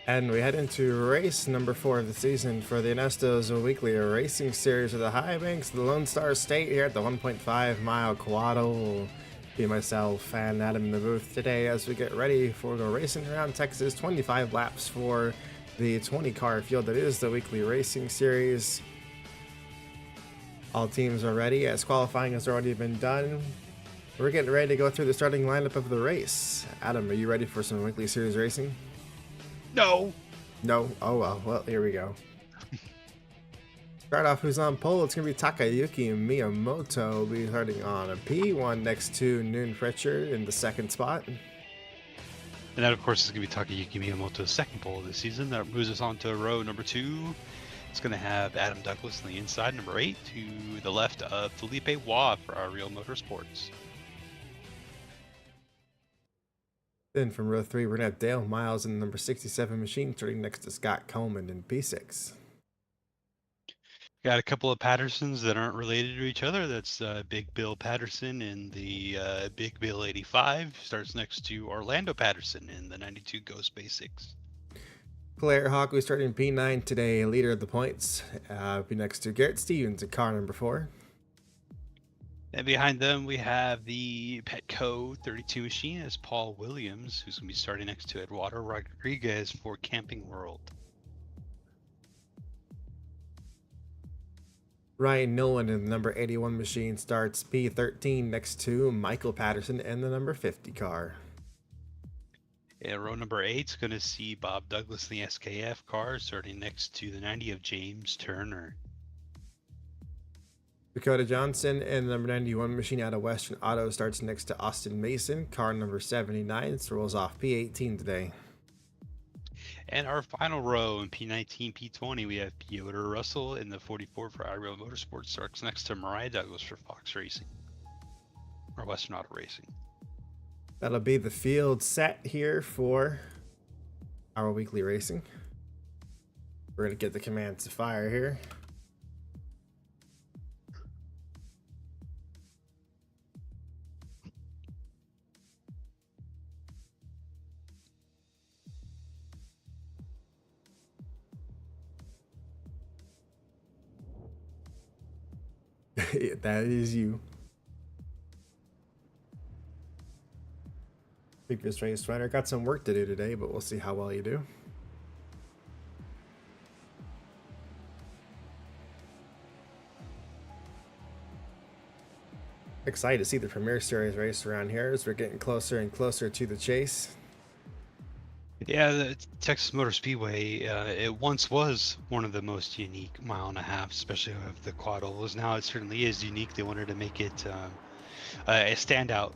And we head into race number 4 of the season for the Ernesto's Weekly Racing Series of the High Banks, the Lone Star State here at the 1.5 mile quad. Will be myself and Adam in the booth today as we get ready for the racing around Texas. 25 laps for the 20 car field that is the Weekly Racing Series. All teams are ready as qualifying has already been done. We're getting ready to go through the starting lineup of the race. Adam, are you ready for some Weekly Series racing? No. No? Oh well. Well, here we go. Start off who's on pole. It's going to be Takayuki Miyamoto. Will be starting on a P1 next to Noon Fretcher in the second spot. And that, of course, is going to be Takayuki Miyamoto's second pole of the season. That moves us on to row number 2. It's going to have Adam Douglas on the inside, number 8, to the left of Felipe Waugh for our Real Motorsports. Then from row 3, we're going to have Dale Miles in the number 67 machine starting next to Scott Coleman in P6. Got a couple of Pattersons that aren't related to each other. That's Big Bill Patterson in the Big Bill 85. Starts next to Orlando Patterson in the 92 Ghost Basics. Claire Hawk, starting P9 today, leader of the points. Be next to Garrett Stevens in car number 4. And behind them, we have the Petco 32 machine as Paul Williams, who's going to be starting next to Eduardo Rodriguez for Camping World. Ryan Nolan in the number 81 machine starts P13 next to Michael Patterson in the number 50 car. And row number 8 is going to see Bob Douglas in the SKF car starting next to the 90 of James Turner. Dakota Johnson in the number 91 machine out of Western Auto starts next to Austin Mason, car number 79, rolls off P18 today. And our final row in P19, P20, we have Piotr Russell in the 44 for our Real Motorsports, starts next to Mariah Douglas for Fox Racing, or Western Auto Racing. That'll be the field set here for our weekly racing. We're going to get the commands to fire here. That is you. Previous race rider got some work to do today, but we'll see how well you do. Excited to see the Premier Series race around here as we're getting closer and closer to the chase. Yeah, the Texas Motor Speedway, it once was one of the most unique mile and a half, especially of the quad ovals. Now it certainly is unique. They wanted to make it a standout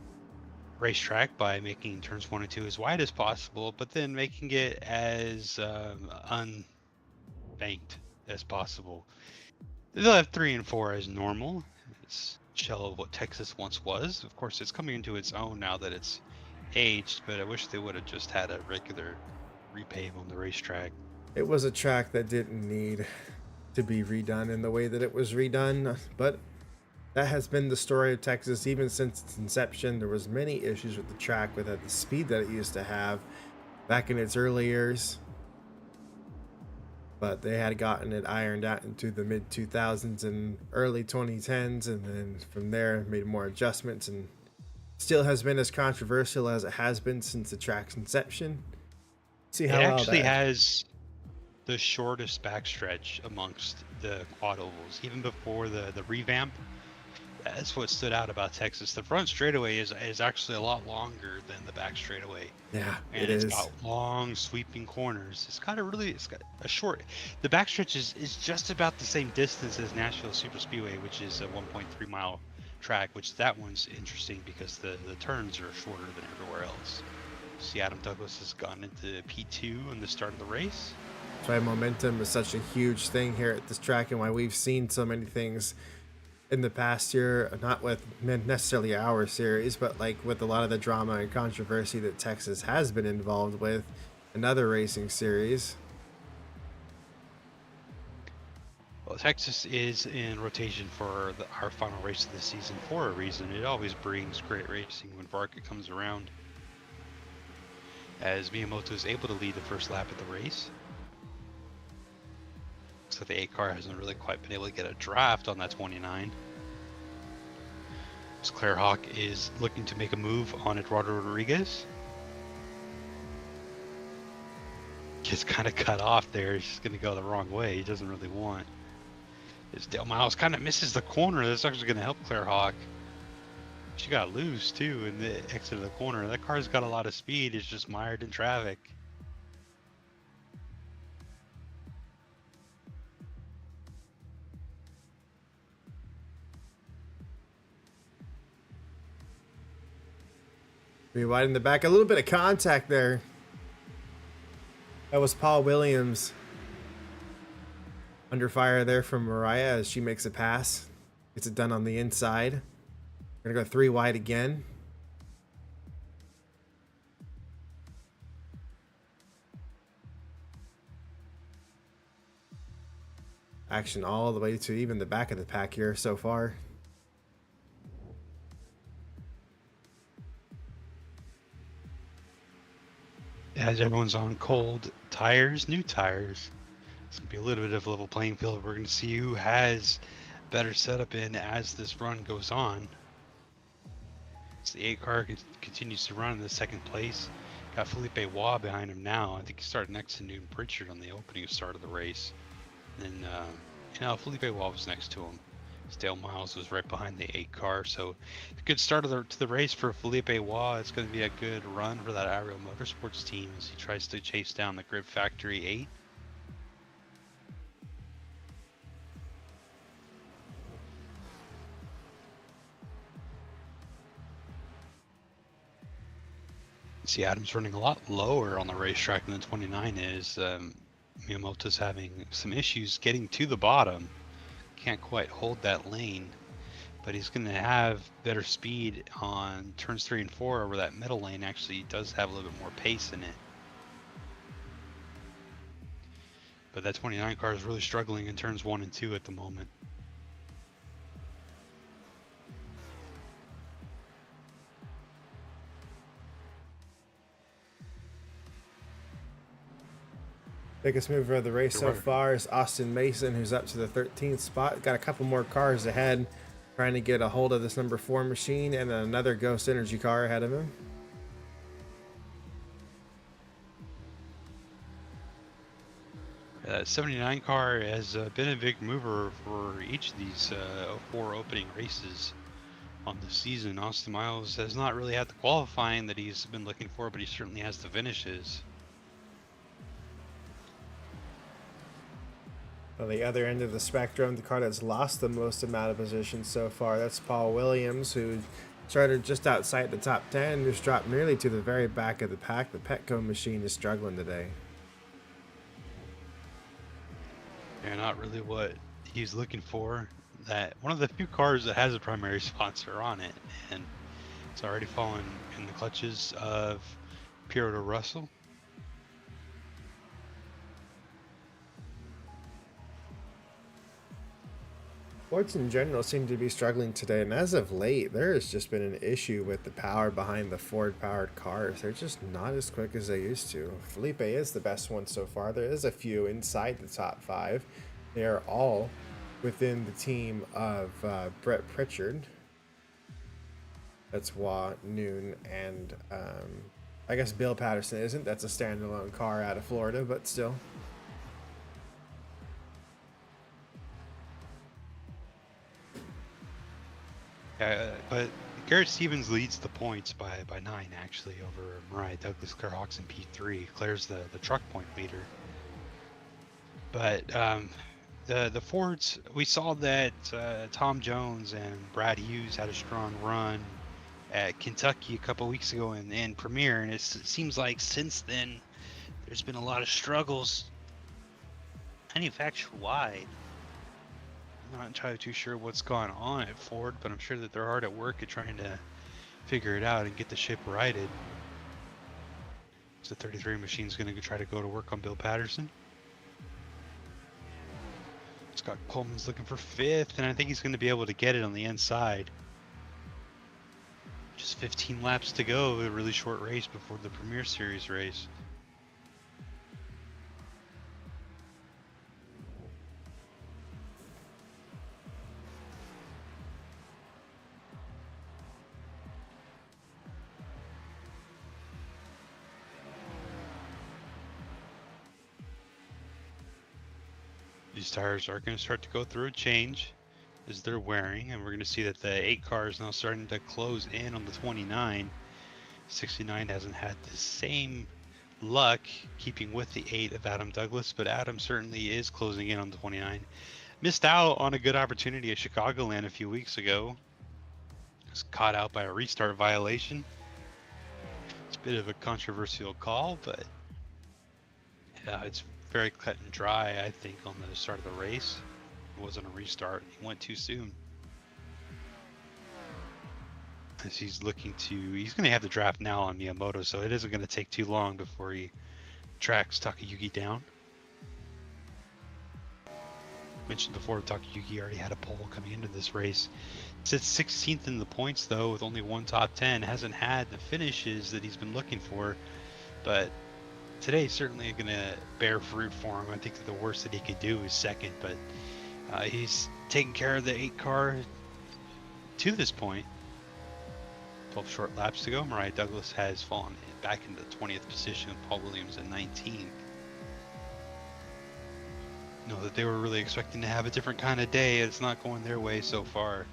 racetrack by making turns 1 and 2 as wide as possible, but then making it as unbanked as possible. They'll have 3 and 4 as normal. It's a shell of what Texas once was. Of course, it's coming into its own now that it's aged, but I wish they would have just had a regular repave on the racetrack. It was a track that didn't need to be redone in the way that it was redone, but that has been the story of Texas even since its inception. There was many issues with the track, with the speed that it used to have back in its early years, but they had gotten it ironed out into the mid 2000s and early 2010s, and then from there made more adjustments, and still has been as controversial as it has been since the track's inception. See how it actually has the shortest backstretch amongst the quad ovals, even before the revamp. That's what stood out about Texas. The front straightaway is actually a lot longer than the back straightaway. Yeah, and it's got long sweeping corners. It's got a short. The backstretch is just about the same distance as Nashville Super Speedway, which is a 1.3 mile track, which that one's interesting because the turns are shorter than everywhere else. See, Adam Douglas has gone into P2 in the start of the race. That's why momentum is such a huge thing here at this track, and why we've seen so many things in the past year, not with necessarily our series, but like with a lot of the drama and controversy that Texas has been involved with in other racing series. Well, Texas is in rotation for our final race of the season for a reason. It always brings great racing when FARCA comes around. as Miyamoto is able to lead the first lap of the race. Looks like the 8 car hasn't really quite been able to get a draft on that 29. So Claire Hawk is looking to make a move on Eduardo Rodriguez. Gets kind of cut off there. He's just going to go the wrong way. He doesn't really want. His Dale Miles kind of misses the corner. That's actually going to help Claire Hawk. She got loose too in the exit of the corner. That car's got a lot of speed. It's just mired in traffic. Be wide in the back. A little bit of contact there. That was Paul Williams. Under fire there from Mariah as she makes a pass. Gets it done on the inside. We're going to go 3 wide again. Action all the way to even the back of the pack here so far. As everyone's on cold tires, new tires. It's going to be a little bit of a level playing field. We're going to see who has better setup in as this run goes on. So the 8 car continues to run in the second place. Got Felipe Waugh behind him now. I think he started next to Newton Pritchard on the opening start of the race. And Felipe Waugh was next to him. Dale Miles was right behind the 8 car. So a good start to the race for Felipe Waugh. It's going to be a good run for that Aerial Motorsports team as he tries to chase down the Grip Factory 8. See, Adam's running a lot lower on the racetrack than the 29 is. Miyamoto's having some issues getting to the bottom. Can't quite hold that lane, but he's going to have better speed on turns 3 and 4 over that middle lane. Actually, does have a little bit more pace in it. But that 29 car is really struggling in turns 1 and 2 at the moment. Biggest mover of the race so far is Austin Mason, who's up to the 13th spot. Got a couple more cars ahead, trying to get a hold of this number 4 machine, and another Ghost Energy car ahead of him. That 79 car has been a big mover for each of these 4 opening races on the season. Austin Miles has not really had the qualifying that he's been looking for, but he certainly has the finishes. On the other end of the spectrum, the car that's lost the most amount of positions so far, that's Paul Williams, who started just outside the top 10, just dropped nearly to the very back of the pack. The Petco machine is struggling today. Yeah, not really what he's looking for. That one of the few cars that has a primary sponsor on it, and it's already fallen in the clutches of Pierre Russell. Fords in general seem to be struggling today, and as of late, there has just been an issue with the power behind the Ford-powered cars. They're just not as quick as they used to. Felipe is the best one so far. There is a few inside the top 5. They are all within the team of Brett Pritchard. That's Waugh, Noon, and I guess Bill Patterson isn't. That's a standalone car out of Florida, but still. But Garrett Stevens leads the points by 9 actually over Mariah Douglas, Claire Hawks, and P3. Claire's the truck point leader. But the Fords, we saw that Tom Jones and Brad Hughes had a strong run at Kentucky a couple weeks ago in Premier, and it seems like since then there's been a lot of struggles manufacturer-wide. I'm not entirely too sure what's gone on at Ford, but I'm sure that they're hard at work at trying to figure it out and get the ship righted. So the 33 machine's going to try to go to work on Bill Patterson. Scott Coleman's looking for 5th, and I think he's going to be able to get it on the inside. Just 15 laps to go, a really short race before the Premier Series race. These tires are going to start to go through a change as they're wearing, and we're going to see that the 8 car is now starting to close in on the 29. 69 hasn't had the same luck keeping with the 8 of Adam Douglas, but Adam certainly is closing in on the 29. Missed out on a good opportunity at Chicagoland a few weeks ago. Was caught out by a restart violation. It's a bit of a controversial call, but yeah, it's very cut and dry, I think, on the start of the race. It wasn't a restart. He went too soon. As he's going to have the draft now on Miyamoto, so it isn't going to take too long before he tracks Takayuki down. Mentioned before, Takayuki already had a pole coming into this race. Sits 16th in the points, though, with only one top 10. Hasn't had the finishes that he's been looking for, but today's certainly going to bear fruit for him. I think that the worst that he could do is second, but he's taking care of the 8 car to this point. 12 short laps to go. Mariah Douglas has fallen back into the 20th position with Paul Williams at 19th. Know that they were really expecting to have a different kind of day. It's not going their way so far.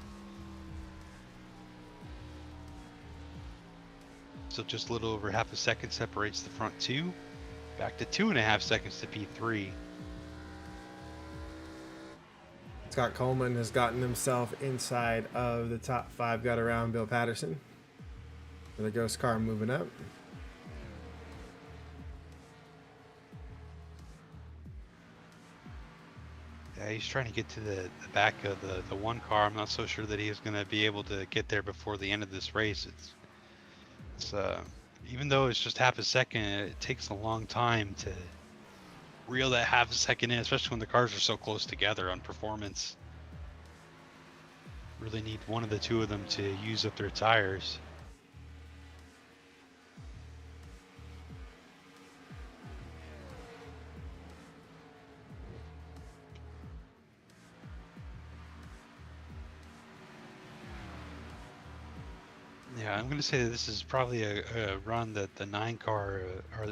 So just a little over half a second separates the front 2. Back to 2.5 seconds to P3. Scott Coleman has gotten himself inside of the top 5, got around Bill Patterson. The ghost car moving up. Yeah, he's trying to get to the back of the 1 car. I'm not so sure that he's going to be able to get there before the end of this race. It's even though it's just half a second, it takes a long time to reel that half a second in, especially when the cars are so close together on performance. Really need one of the 2 of them to use up their tires. Yeah, I'm going to say that this is probably a run that the 9 car, or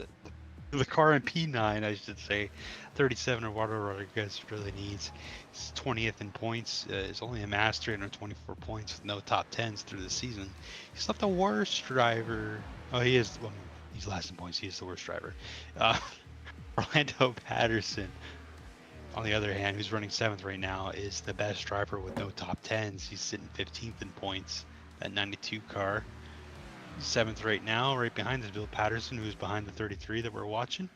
the car in P9, I should say, 37 Eduardo Rodriguez really needs. He's 20th in points. He's only amassed 324 points with no top 10s through the season. He's not the worst driver. Oh, he is. Well, he's last in points. He is the worst driver. Orlando Patterson, on the other hand, who's running 7th right now, is the best driver with no top 10s. He's sitting 15th in points. That 92 car. 7th right now, right behind is Bill Patterson, who's behind the 33 that we're watching.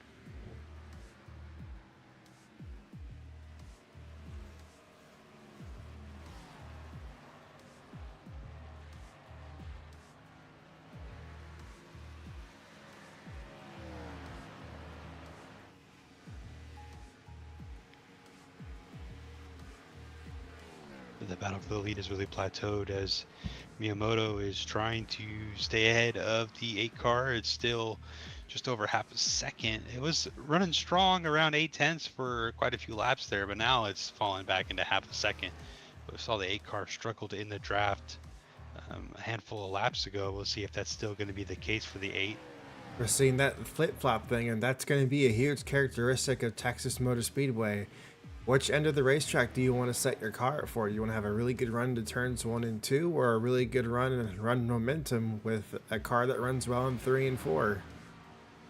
The battle for the lead has really plateaued as Miyamoto is trying to stay ahead of the 8 car. It's still just over half a second. It was running strong around 8/10 for quite a few laps there, but now it's fallen back into half a second. We saw the 8 car struggled in the draft a handful of laps ago. We'll see if that's still going to be the case for the 8. We're seeing that flip-flop thing, and that's going to be a huge characteristic of Texas Motor Speedway. Which end of the racetrack do you want to set your car up for? Do you want to have a really good run to turns 1 and 2, or a really good run and run momentum with a car that runs well in 3 and 4?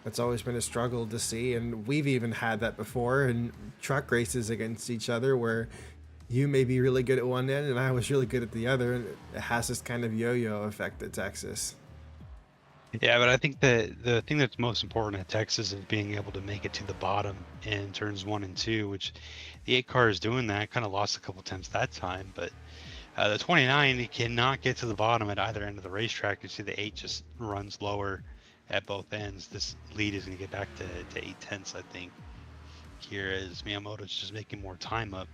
That's always been a struggle to see, and we've even had that before in truck races against each other where you may be really good at one end and I was really good at the other, and it has this kind of yo-yo effect at Texas. Yeah, but I think the thing that's most important at Texas is being able to make it to the bottom in turns 1 and 2, which the 8 car is doing that. Kind of lost a couple times that time, but the 29, he cannot get to the bottom at either end of the racetrack. You see the 8 just runs lower at both ends. This lead is going to get back to 8/10, I think, here as Miyamoto's just making more time up.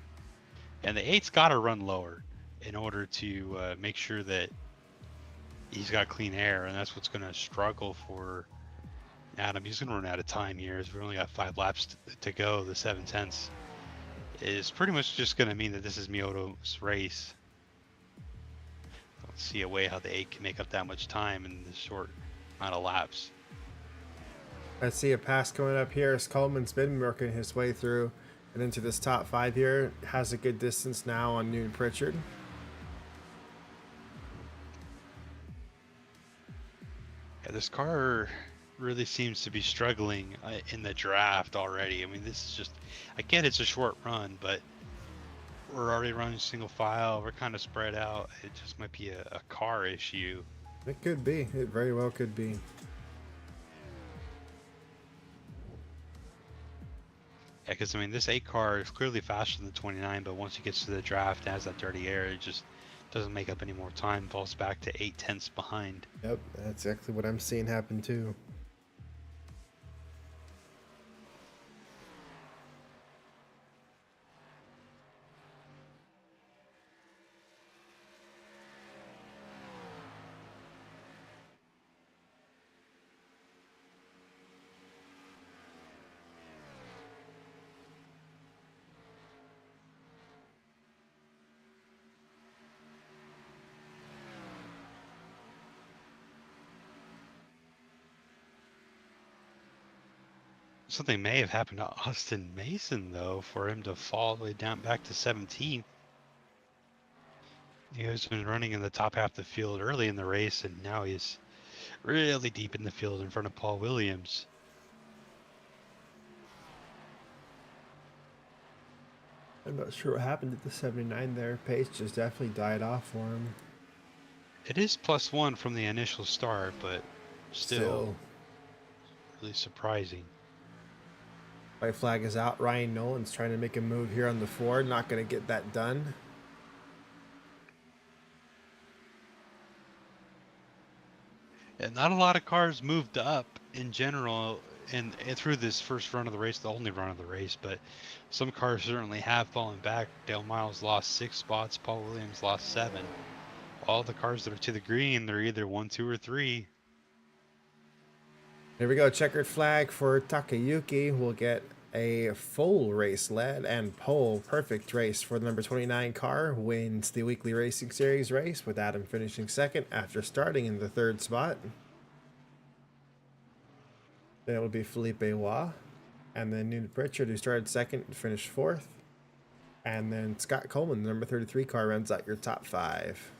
And the 8's got to run lower in order to make sure that he's got clean air, and that's what's going to struggle for Adam. He's going to run out of time here. As we only got 5 laps to go. The 7/10 is pretty much just going to mean that this is Miyoto's race. Don't see a way how the 8 can make up that much time in this short amount of laps. I see a pass coming up here as Coleman's been working his way through and into this top 5 here. Has a good distance now on Newton Pritchard. Yeah, this car really seems to be struggling in the draft already. I mean, this is just, I get it's a short run, but we're already running single file. We're kind of spread out. It just might be a car issue. It could be. It very well could be. Yeah, because I mean, this 8 car is clearly faster than the 29, but once it gets to the draft and has that dirty air, it just doesn't make up any more time, falls back to 8/10 behind. Yep, that's exactly what I'm seeing happen too. Something may have happened to Austin Mason, though, for him to fall all the way down back to 17th. He has been running in the top half of the field early in the race, and now he's really deep in the field in front of Paul Williams. I'm not sure what happened at the 79 there. Pace just definitely died off for him. It is +1 from the initial start, but still really surprising. White flag is out. Ryan Nolan's trying to make a move here on the Ford. Not going to get that done. And not a lot of cars moved up in general and through this first run of the race, the only run of the race, but some cars certainly have fallen back. Dale Miles lost 6 spots. Paul Williams lost 7. All the cars that are to the green, they're either 1, 2, or 3. Here we go. Checkered flag for Takayuki. We'll get a full race led and pole. Perfect race for the number 29 car. Wins the weekly racing series race with Adam finishing second after starting in the 3rd spot. Then it will be Felipe Waugh. And then Newton Pritchard, who started second and finished 4th. And then Scott Coleman, the number 33 car, runs out your top 5.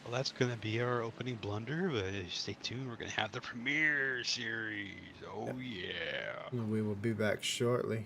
Well, that's going to be our opening blunder, but stay tuned. We're going to have the premiere series. Oh, yeah. We will be back shortly.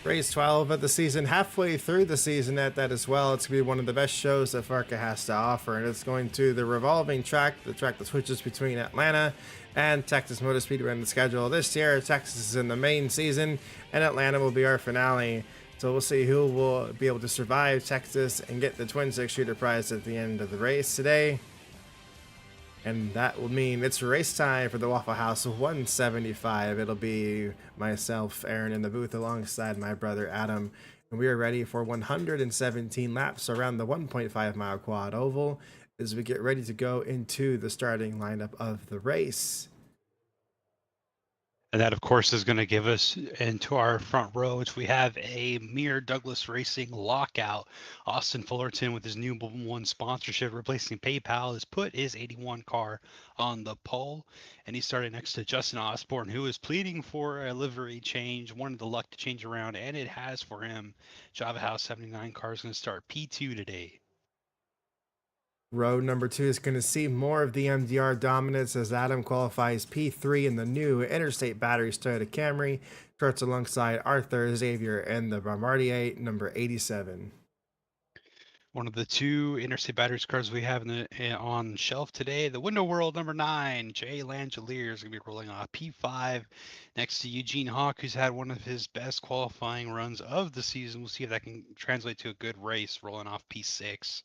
Race 12 of the season, halfway through the season at that as well. It's going to be one of the best shows that FARCA has to offer, and it's going to the revolving track, the track that switches between Atlanta and Texas Motor Speedway on the schedule. This year, Texas is in the main season, and Atlanta will be our finale. So we'll see who will be able to survive Texas and get the Twin Six Shooter prize at the end of the race today. And that will mean it's race time for the Waffle House 175. It'll be myself, Aaron, in the booth alongside my brother Adam. And we are ready for 117 laps around the 1.5 mile quad oval as we get ready to go into the starting lineup of the race. And that, of course, is going to give us into our front row, which we have a mere Douglas Racing lockout. Austin Fullerton, with his new one sponsorship replacing PayPal, has put his 81 car on the pole. And he's starting next to Justin Osborne, who is pleading for a livery change, wanted the luck to change around, and it has for him. Java House 79 car is going to start P2 today. Row number 2 is going to see more of the MDR dominance as Adam qualifies P3 in the new Interstate Batteries Toyota Camry. Starts alongside Arthur Xavier and the Bombardier number 87. One of the two Interstate Batteries cars we have on shelf today, the Window World number 9, Jay Langelier is going to be rolling off P5 next to Eugene Hawk, who's had one of his best qualifying runs of the season. We'll see if that can translate to a good race, rolling off P6.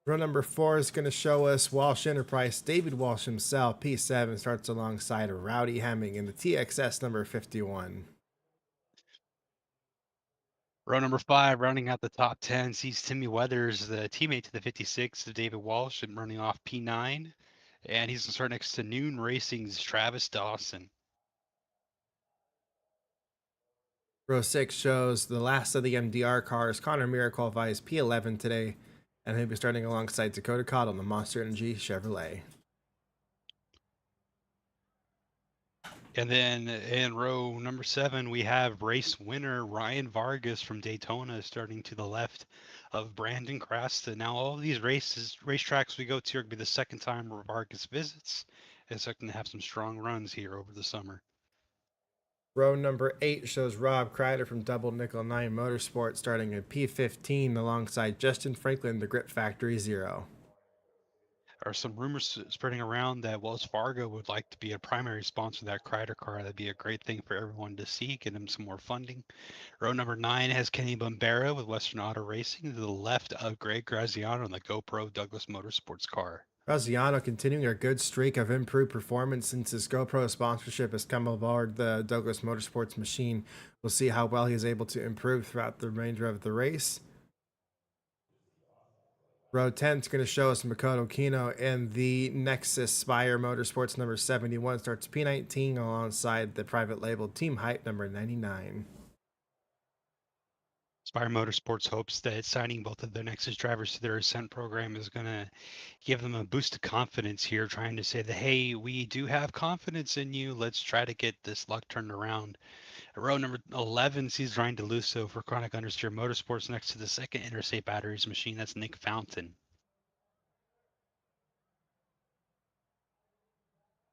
Row number 4 is going to show us Walsh Enterprise. David Walsh himself, P7, starts alongside Rowdy Hemming in the TXS number 51. Row number 5, rounding out the top 10, sees Timmy Weathers, the teammate to the 56 of David Walsh, and running off P9. And he's going to start next to Noon Racing's Travis Dawson. Row 6 shows the last of the MDR cars. Connor Mira qualifies P11 today, and he'll be starting alongside Dakota Cottle on the Monster Energy Chevrolet. And then in row number 7, we have race winner Ryan Vargas from Daytona starting to the left of Brandon Crasta. Now, all of these racetracks we go to are going to be the second time where Vargas visits. Expecting to have some strong runs here over the summer. Row number 8 shows Rob Kreider from Double Nickel 9 Motorsports starting at P15 alongside Justin Franklin, the Grip Factory Zero. There are some rumors spreading around that Wells Fargo would like to be a primary sponsor of that Kreider car. That'd be a great thing for everyone to see, get him some more funding. Row number 9 has Kenny Bombera with Western Auto Racing to the left of Greg Graziano in the GoPro Douglas Motorsports car. Graziano continuing a good streak of improved performance since his GoPro sponsorship has come aboard the Douglas Motorsports machine. We'll see how well he is able to improve throughout the remainder of the race. Row 10 is going to show us Makoto Kino and the Nexus Spire Motorsports number 71 starts P19 alongside the private label Team Hype number 99. Spire Motorsports hopes that signing both of their Nexus drivers to their Ascent program is going to give them a boost of confidence here, trying to say that, hey, we do have confidence in you. Let's try to get this luck turned around. Row number 11 sees Ryan DeLusso for Chronic Understeer Motorsports next to the second Interstate Batteries machine. That's Nick Fountain.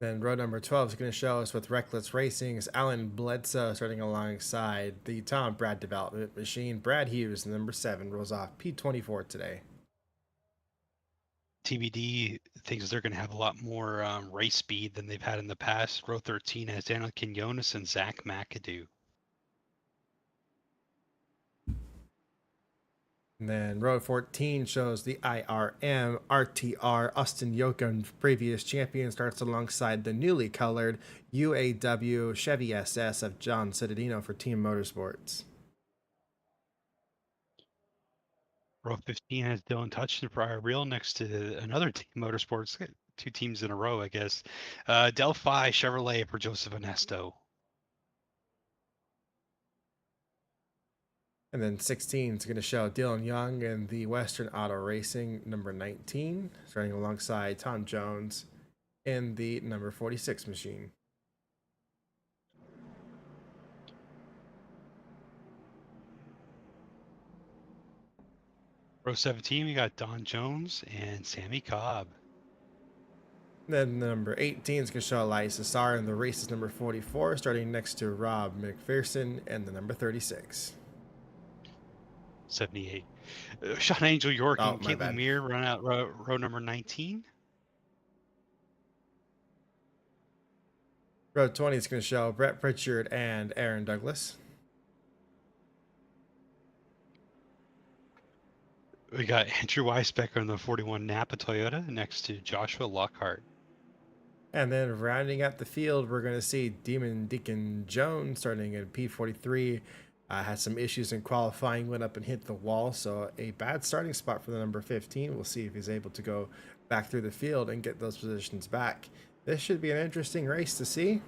Then row number 12 is going to show us with Reckless Racing's Alan Bledsoe starting alongside the Tom Brad development machine. Brad Hughes, number 7, rolls off P24 today. TBD thinks they're going to have a lot more race speed than they've had in the past. Row 13 has Daniel Quinones and Zach McAdoo. And then row 14 shows the IRM RTR Austin Yocum, previous champion, starts alongside the newly colored UAW Chevy SS of John Cittadino for Team Motorsports. Row 15 has Dylan Touchton for our Real next to another Team Motorsports. 2 teams in a row, I guess. Delphi Chevrolet for Joseph Onesto. And then 16 is going to show Dylan Young and the Western Auto Racing number 19, starting alongside Tom Jones in the number 46 machine. Row 17, we got Don Jones and Sammy Cobb. Then number 18 is going to show Elias Sar, and the race is number 44, starting next to Rob McPherson and the number 36. 78. Sean Angel York Oh, and my Caitlin bad. Muir run out row number 19. Row 20 is going to show Brett Pritchard and Aaron Douglas. We got Andrew Weisbecker on the 41 Napa Toyota next to Joshua Lockhart. And then rounding out the field, we're going to see Demon Deacon Jones starting in P43. Had some issues in qualifying, went up and hit the wall, so a bad starting spot for the number 15. We'll see if he's able to go back through the field and get those positions back. This should be an interesting race to see.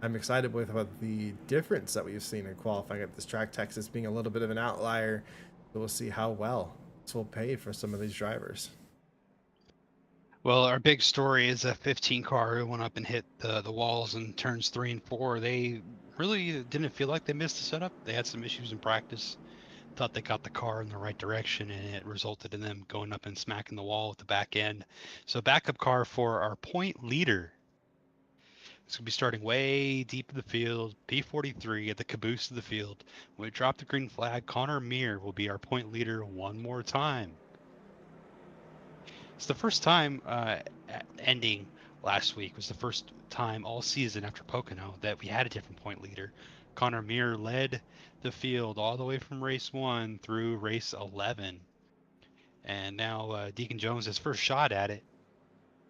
I'm excited with about the difference that we've seen in qualifying at this track, Texas being a little bit of an outlier. So we'll see how well this will pay for some of these drivers. Well, our big story is a 15 car who went up and hit the walls in turns 3 and 4. They really didn't feel like they missed the setup. They had some issues in practice. Thought they got the car in the right direction, and it resulted in them going up and smacking the wall at the back end. So backup car for our point leader. It's going to be starting way deep in the field, P43 at the caboose of the field. When we drop the green flag, Connor Meir will be our point leader one more time. It's the first time ending last week was the first time all season after Pocono that we had a different point leader. Connor Meir led the field all the way from race 1 through race 11. And now Deacon Jones, his first shot at it,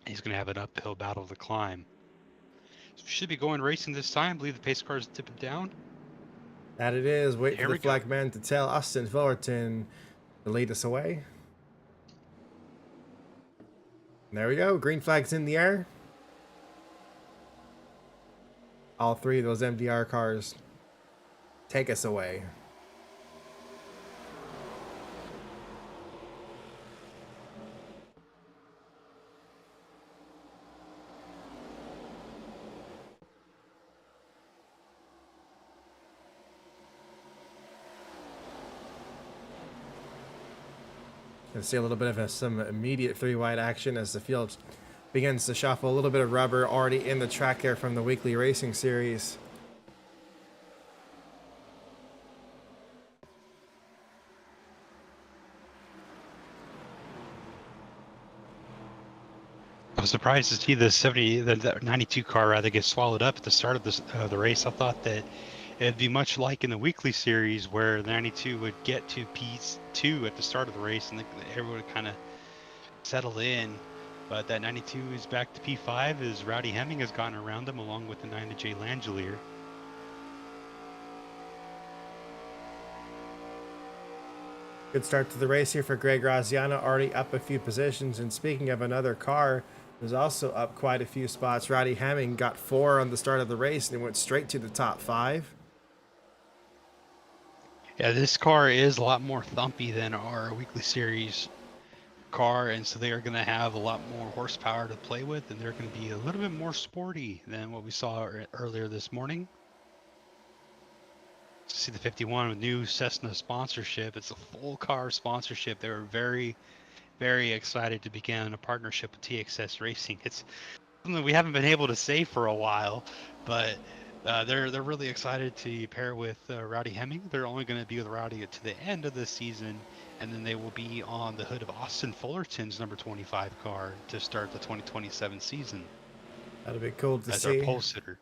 he's going to have an uphill battle to climb. So we should be going racing this time. I believe the pace car is tipping down. That it is. Wait Here for we the go. flag man to tell Austin Fullerton to lead us away. There we go. Green flag's in the air. All three of those MDR cars take us away. Gonna see a little bit of some immediate three-wide action as the field begins to shuffle. A little bit of rubber already in the track there from the weekly racing series. I was surprised to see the 92 car rather get swallowed up at the start of the race. I thought that it'd be much like in the weekly series where the 92 would get to P2 at the start of the race and everyone would kind of settle in. But that 92 is back to P5 as Rowdy Hemming has gotten around him along with the 9 to Jay Langelier. Good start to the race here for Greg Graziano, already up a few positions. And speaking of another car, was also up quite a few spots. Rowdy Hemming got 4 on the start of the race and went straight to the top 5. Yeah, this car is a lot more thumpy than our weekly series car, and so they are going to have a lot more horsepower to play with, and they're going to be a little bit more sporty than what we saw earlier this morning. See the 51 with new Cessna sponsorship. It's a full car sponsorship. They were very, very excited to begin a partnership with TXS Racing. It's something we haven't been able to say for a while, but they're really excited to pair with Rowdy Hemming. They're only going to be with Rowdy to the end of the season, and then they will be on the hood of Austin Fullerton's number 25 car to start the 2027 season. That'll be cool to as see. our pole sitter.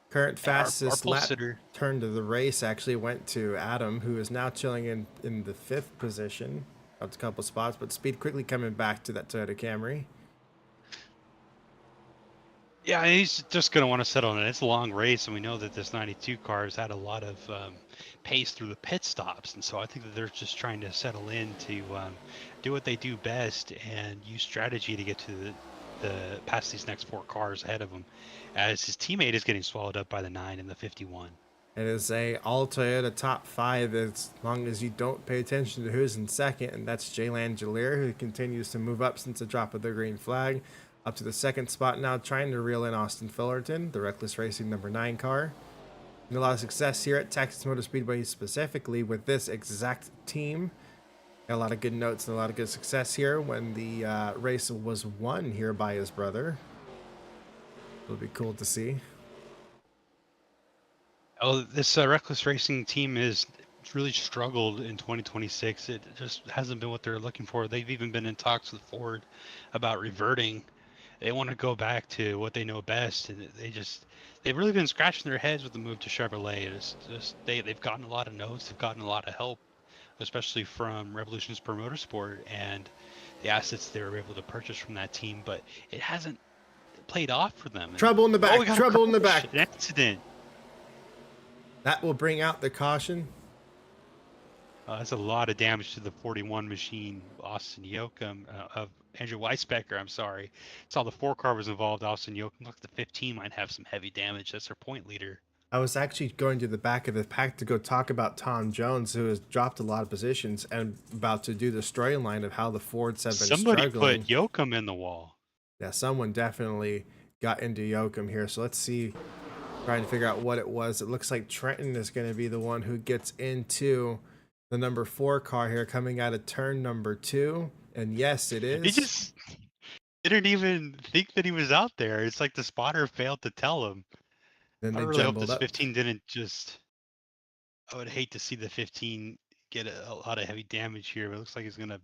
Current fastest pole lap sitter. turn to the race actually went to Adam, who is now chilling in the 5th position. Up a couple spots, but speed quickly coming back to that Toyota Camry. Yeah, he's just going to want to settle on it. It's a long race, and we know that this 92 car has had a lot of pace through the pit stops, and so I think that they're just trying to settle in to do what they do best and use strategy to get to the past these next 4 cars ahead of him, as his teammate is getting swallowed up by the 9 and the 51. It is a all Toyota top 5 as long as you don't pay attention to who's in second, and that's Jay Langelier, who continues to move up since the drop of the green flag. Up to the 2nd spot now, trying to reel in Austin Fullerton, the Reckless Racing number 9 car. And a lot of success here at Texas Motor Speedway specifically with this exact team. Got a lot of good notes and a lot of good success here when the race was won here by his brother. It'll be cool to see. Oh, this Reckless Racing team has really struggled in 2026. It just hasn't been what they're looking for. They've even been in talks with Ford about reverting. They want to go back to what they know best, and they've really been scratching their heads with the move to Chevrolet. It's just they've gotten a lot of notes, they've gotten a lot of help, especially from Revolution Sport Motorsport and the assets they were able to purchase from that team, but it hasn't played off for them. And Trouble in the oh, we back, got a trouble in the crash, back. an accident. That will bring out the caution. That's a lot of damage to the 41 machine, Austin Yoakum, of Andrew Weisbecker. I'm sorry. Saw the 4 car was involved. Austin Yoakum. Look, the 15 might have some heavy damage. That's their point leader. I was actually going to the back of the pack to go talk about Tom Jones, who has dropped a lot of positions and about to do the storyline of how the Fords have been Somebody put struggling. Yoakum in the wall. Yeah, someone definitely got into Yoakum here. So let's see, trying to figure out what it was. It looks like Trenton is going to be the one who gets into the number 4 car here, coming out of turn number 2. And yes, it He is. just didn't even think that he was out there. It's like the spotter failed to tell him. Then I they really hope jumbled this up. 15 didn't just. I would hate to see the 15 get a lot of heavy damage here, but it looks like he's going to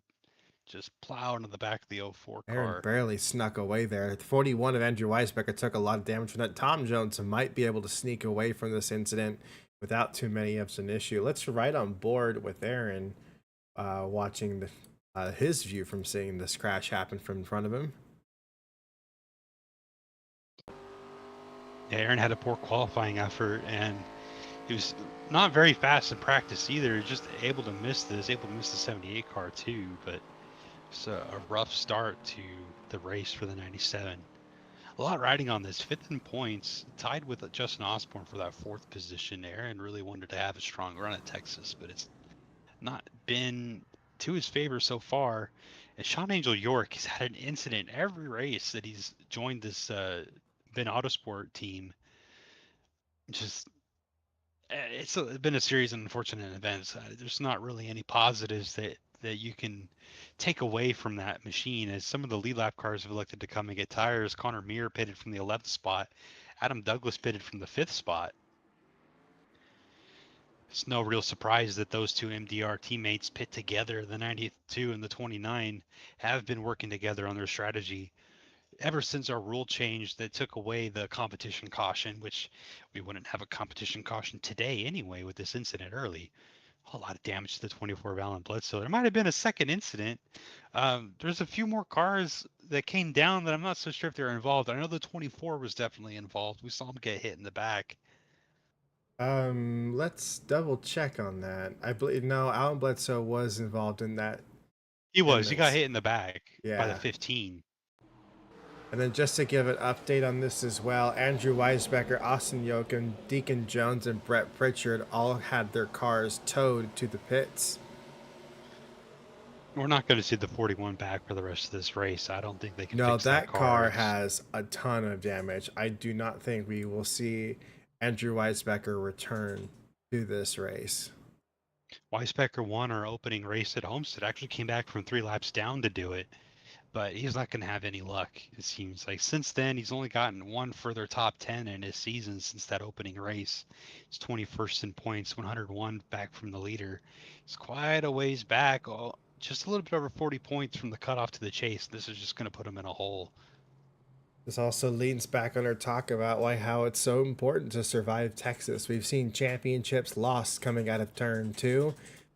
just plow into the back of the 04 Aaron car. barely snuck away there. 41 of Andrew Weisbecker took a lot of damage from that. Tom Jones might be able to sneak away from this incident without too many of an issue. Let's right on board with Aaron, watching his view from seeing this crash happen from in front of him. Aaron had a poor qualifying effort, and he was not very fast in practice either. Just able to miss the 78 car too, but it's a rough start to the race for the 97. A lot riding on this. 5th in points, tied with Justin Osborne for that 4th position. Aaron really wanted to have a strong run at Texas, but it's not been to his favor so far. And Sean Angel York has had an incident every race that he's joined this Ben Autosport team. Just it's been a series of unfortunate events. There's not really any positives that you can take away from that machine, as some of the lead lap cars have elected to come and get tires. Connor Meir pitted from the 11th spot. Adam Douglas pitted from the 5th spot. It's no real surprise that those two MDR teammates pit together. The 92 and the 29 have been working together on their strategy ever since our rule change that took away the competition caution, which we wouldn't have a competition caution today anyway with this incident early. A lot of damage to the 24 Valent Bledsoe. There might have been a second incident. There's a few more cars that came down that I'm not so sure if they're involved. I know the 24 was definitely involved. We saw him get hit in the back. Let's double check on that. I believe no, Alan Bledsoe was involved in that. He In was. He got this, hit in the back by the yeah. 15. And then just to give an update on this as well, Andrew Weisbecker, Austin Yoakum, Deacon Jones, and Brett Pritchard all had their cars towed to the pits. We're not going to see the 41 back for the rest of this race. I don't think they can No, fix that that car car. has a ton of damage. I do not think we will see Andrew Weisbecker return to this race. Weisbecker won our opening race at Homestead. Actually came back from 3 laps down to do it, but he's not going to have any luck. It seems like since then he's only gotten one further top 10 in his season since that opening race. He's 21st in points, 101 back from the leader. He's quite a ways back, just a little bit over 40 points from the cutoff to the chase. This is just going to put him in a hole. This also leans back on our talk about how it's so important to survive Texas. We've seen championships lost coming out of turn 2.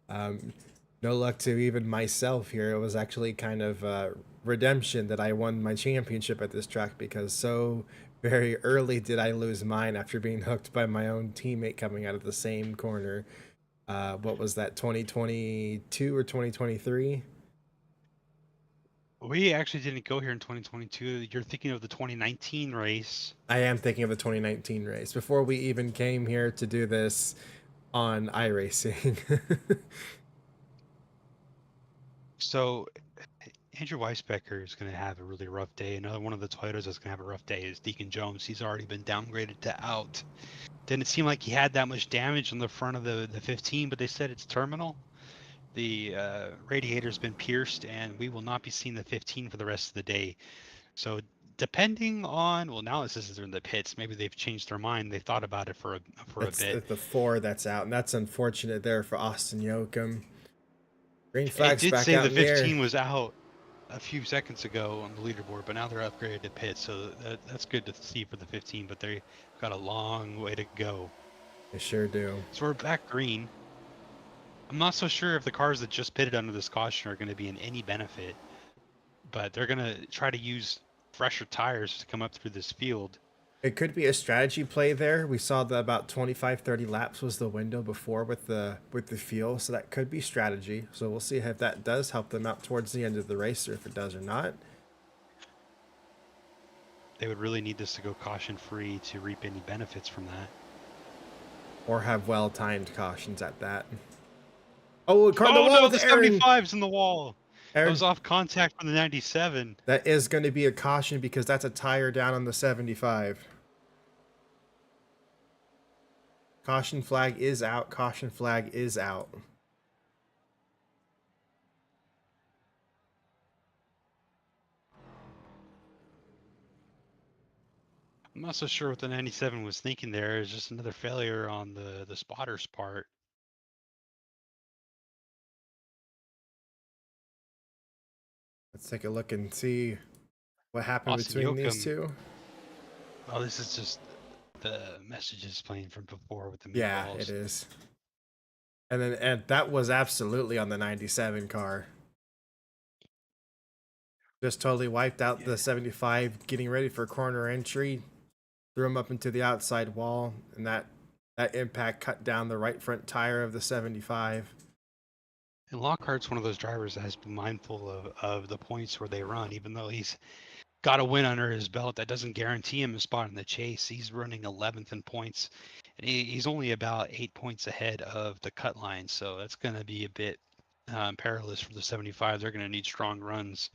No luck to even myself here. It was actually kind of redemption that I won my championship at this track, because so very early did I lose mine after being hooked by my own teammate coming out of the same corner. What was that, 2022 or 2023? We actually didn't go here in 2022. You're thinking of the 2019 race. I am thinking of the 2019 race before we even came here to do this on iRacing. So Andrew Weisbecker is going to have a really rough day. Another one of the Toyotas that's going to have a rough day is Deacon Jones. He's already been downgraded to out. Didn't seem like he had that much damage on the front of the 15, but they said it's terminal. The radiator's been pierced, and we will not be seeing the 15 for the rest of the day. So depending on, well, now it says they're in the pits. Maybe they've changed their mind. They thought about it for a It's bit. the 4 that's out, and that's unfortunate there for Austin Yoakum. Green It flag's did back say out the in the air. 15 was out a few seconds ago on the leaderboard, but now they're upgraded to pit, so that's good to see for the 15. But they've got a long way to go. They sure do. So we're back green. I'm not so sure if the cars that just pitted under this caution are going to be in any benefit, but they're going to try to use fresher tires to come up through this field. It could be a strategy play there. We saw that about 25-30 laps was the window before with the fuel, so that could be strategy. So we'll see if that does help them out towards the end of the race, or if it does or not. They would really need this to go caution free to reap any benefits from that. Or have well-timed cautions at that. Oh, a car in the Oh wall no, the with Aaron. 75's in the wall. That Aaron, was off contact from the 97. that is going to be a caution because that's a tire down on the 75. Caution flag is out. Caution flag is out. I'm not so sure what the 97 was thinking there. It's just another failure on the spotter's part. Let's take a look and see what happened Austin between these Yoakum. two. Oh, this is just the messages playing from before with the Yeah, meatballs. it is. And that was absolutely on the 97 car. Just totally wiped out the 75, getting ready for corner entry. Threw him up into the outside wall, and that impact cut down the right front tire of the 75. And Lockhart's one of those drivers that has been mindful of the points where they run, even though he's got a win under his belt. That doesn't guarantee him a spot in the chase. He's running 11th in points, and he's only about 8 points ahead of the cut line. So that's going to be a bit perilous for the 75. They're going to need strong runs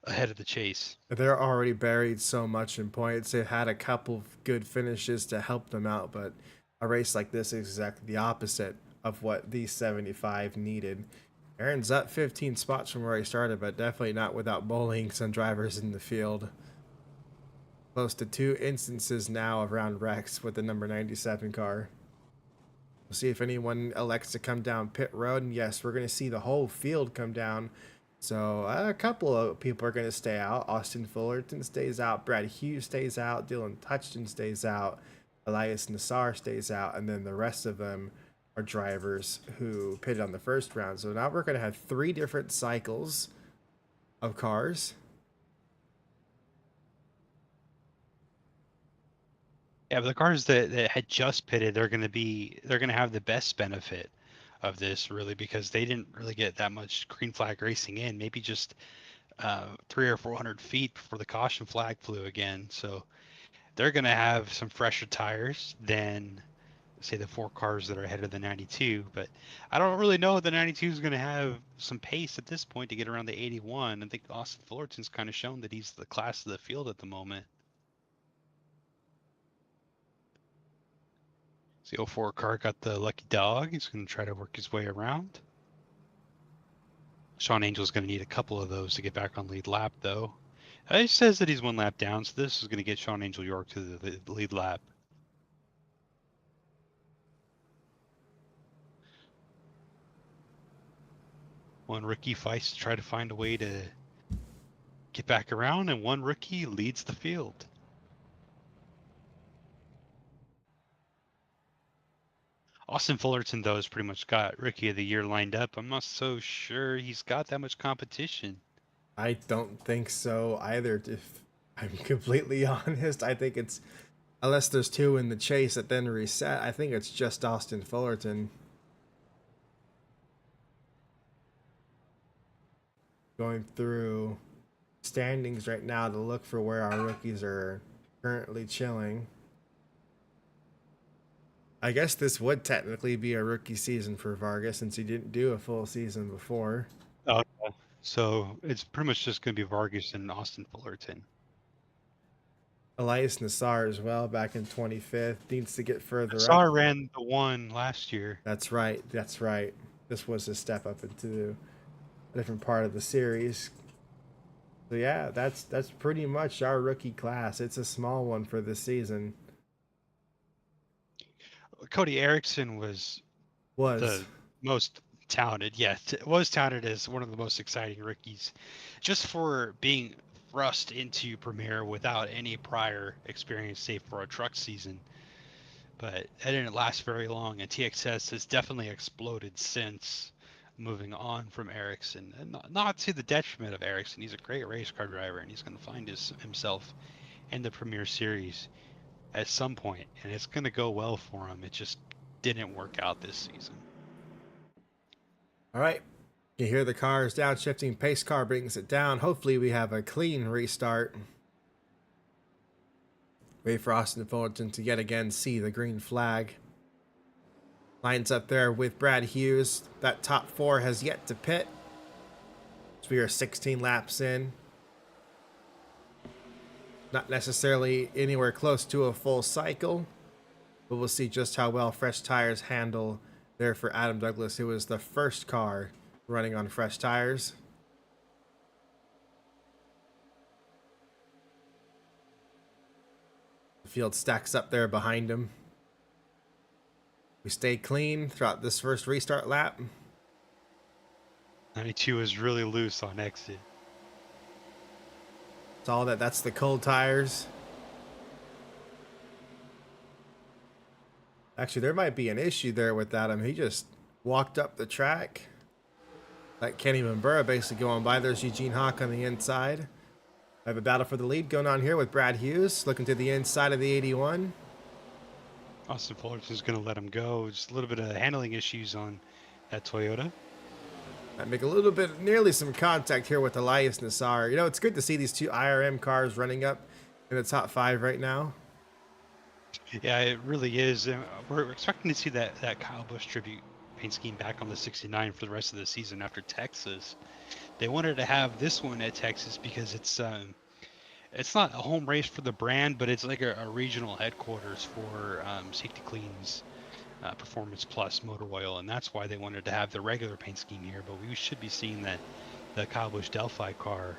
ahead of the chase. They're already buried so much in points. They've had a couple of good finishes to help them out, but a race like this is exactly the opposite of what these 75 needed. Aaron's up 15 spots from where he started, but definitely not without bullying some drivers in the field. Close to 2 instances now of round wrecks with the number 97 car. We'll see if anyone elects to come down pit road, and yes, we're going to see the whole field come down. So a couple of people are going to stay out. Austin Fullerton stays out. Brad Hughes stays out. Dylan Touchton stays out. Elias Nassar stays out. And then the rest of them are drivers who pitted on the first round. So now we're going to have 3 different cycles of cars. Yeah, but the cars that had just pitted, they're going to have the best benefit of this, really, because they didn't really get that much green flag racing in. Maybe just 300 or 400 feet before the caution flag flew again. So they're going to have some fresher tires than, say, the 4 cars that are ahead of the 92. But I don't really know if the 92 is going to have some pace at this point to get around the 81. I think Austin Fullerton's kind of shown that he's the class of the field at the moment. So the 04 car got the lucky dog. He's going to try to work his way around. Sean Angel's going to need a couple of those to get back on lead lap, though. He says that he's 1 lap down, so this is going to get Sean Angel York to the lead lap. One rookie fights to try to find a way to get back around, and one rookie leads the field. Austin Fullerton, though, has pretty much got Rookie of the Year lined up. I'm not so sure he's got that much competition. I don't think so either, if I'm completely honest. I think it's, unless there's 2 in the chase that then reset, I think it's just Austin Fullerton. Going through standings right now to look for where our rookies are currently chilling. I guess this would technically be a rookie season for Vargas since he didn't do a full season before. Okay. So it's pretty much just going to be Vargas and Austin Fullerton. Elias Nassar as well, back in 25th, needs to get further up. Nassar ran the 1 last year. That's right. That's right. this was his step up into a different part of the series. So yeah, that's pretty much our rookie class. It's a small one for this season. Cody Erickson was Was the most talented. Yes, was touted as one of the most exciting rookies, just for being thrust into Premier without any prior experience, save for a truck season. But it didn't last very long, and TXS has definitely exploded since moving on from Ericsson, and not to the detriment of Ericsson. He's a great race car driver, and he's going to find himself in the Premier Series at some point, and it's going to go well for him. It just didn't work out this season. all right. You hear the cars downshifting. Pace car brings it down. Hopefully, we have a clean restart. Wait for Austin Fullerton to yet again see the green flag. Lines up there with Brad Hughes. That top four has yet to pit. So we are 16 laps in. Not necessarily anywhere close to a full cycle, but we'll see just how well fresh tires handle there for Adam Douglas, who was the first car running on fresh tires. The field stacks up there behind him. We stay clean throughout this first restart lap. 92 is really loose on exit. It's all that's the cold tires. Actually, there might be an issue there with Adam. He just walked up the track. Like Kenny Mambura basically going by. There's Eugene Hawk on the inside. I have a battle for the lead going on here with Brad Hughes looking to the inside of the 81. Austin Fullerton's going to let him go. Just a little bit of handling issues on that Toyota. I make a little bit, nearly some contact here with Elias Nassar. You know, it's good to see these two IRM cars running up in the top 5 right now. Yeah, it really is. We're expecting to see that Kyle Busch tribute paint scheme back on the 69 for the rest of the season after Texas. They wanted to have this one at Texas because it's not a home race for the brand, but it's like a regional headquarters for Safety Clean's Performance Plus motor oil, and that's why they wanted to have the regular paint scheme here. But we should be seeing the Kyle Busch Delphi car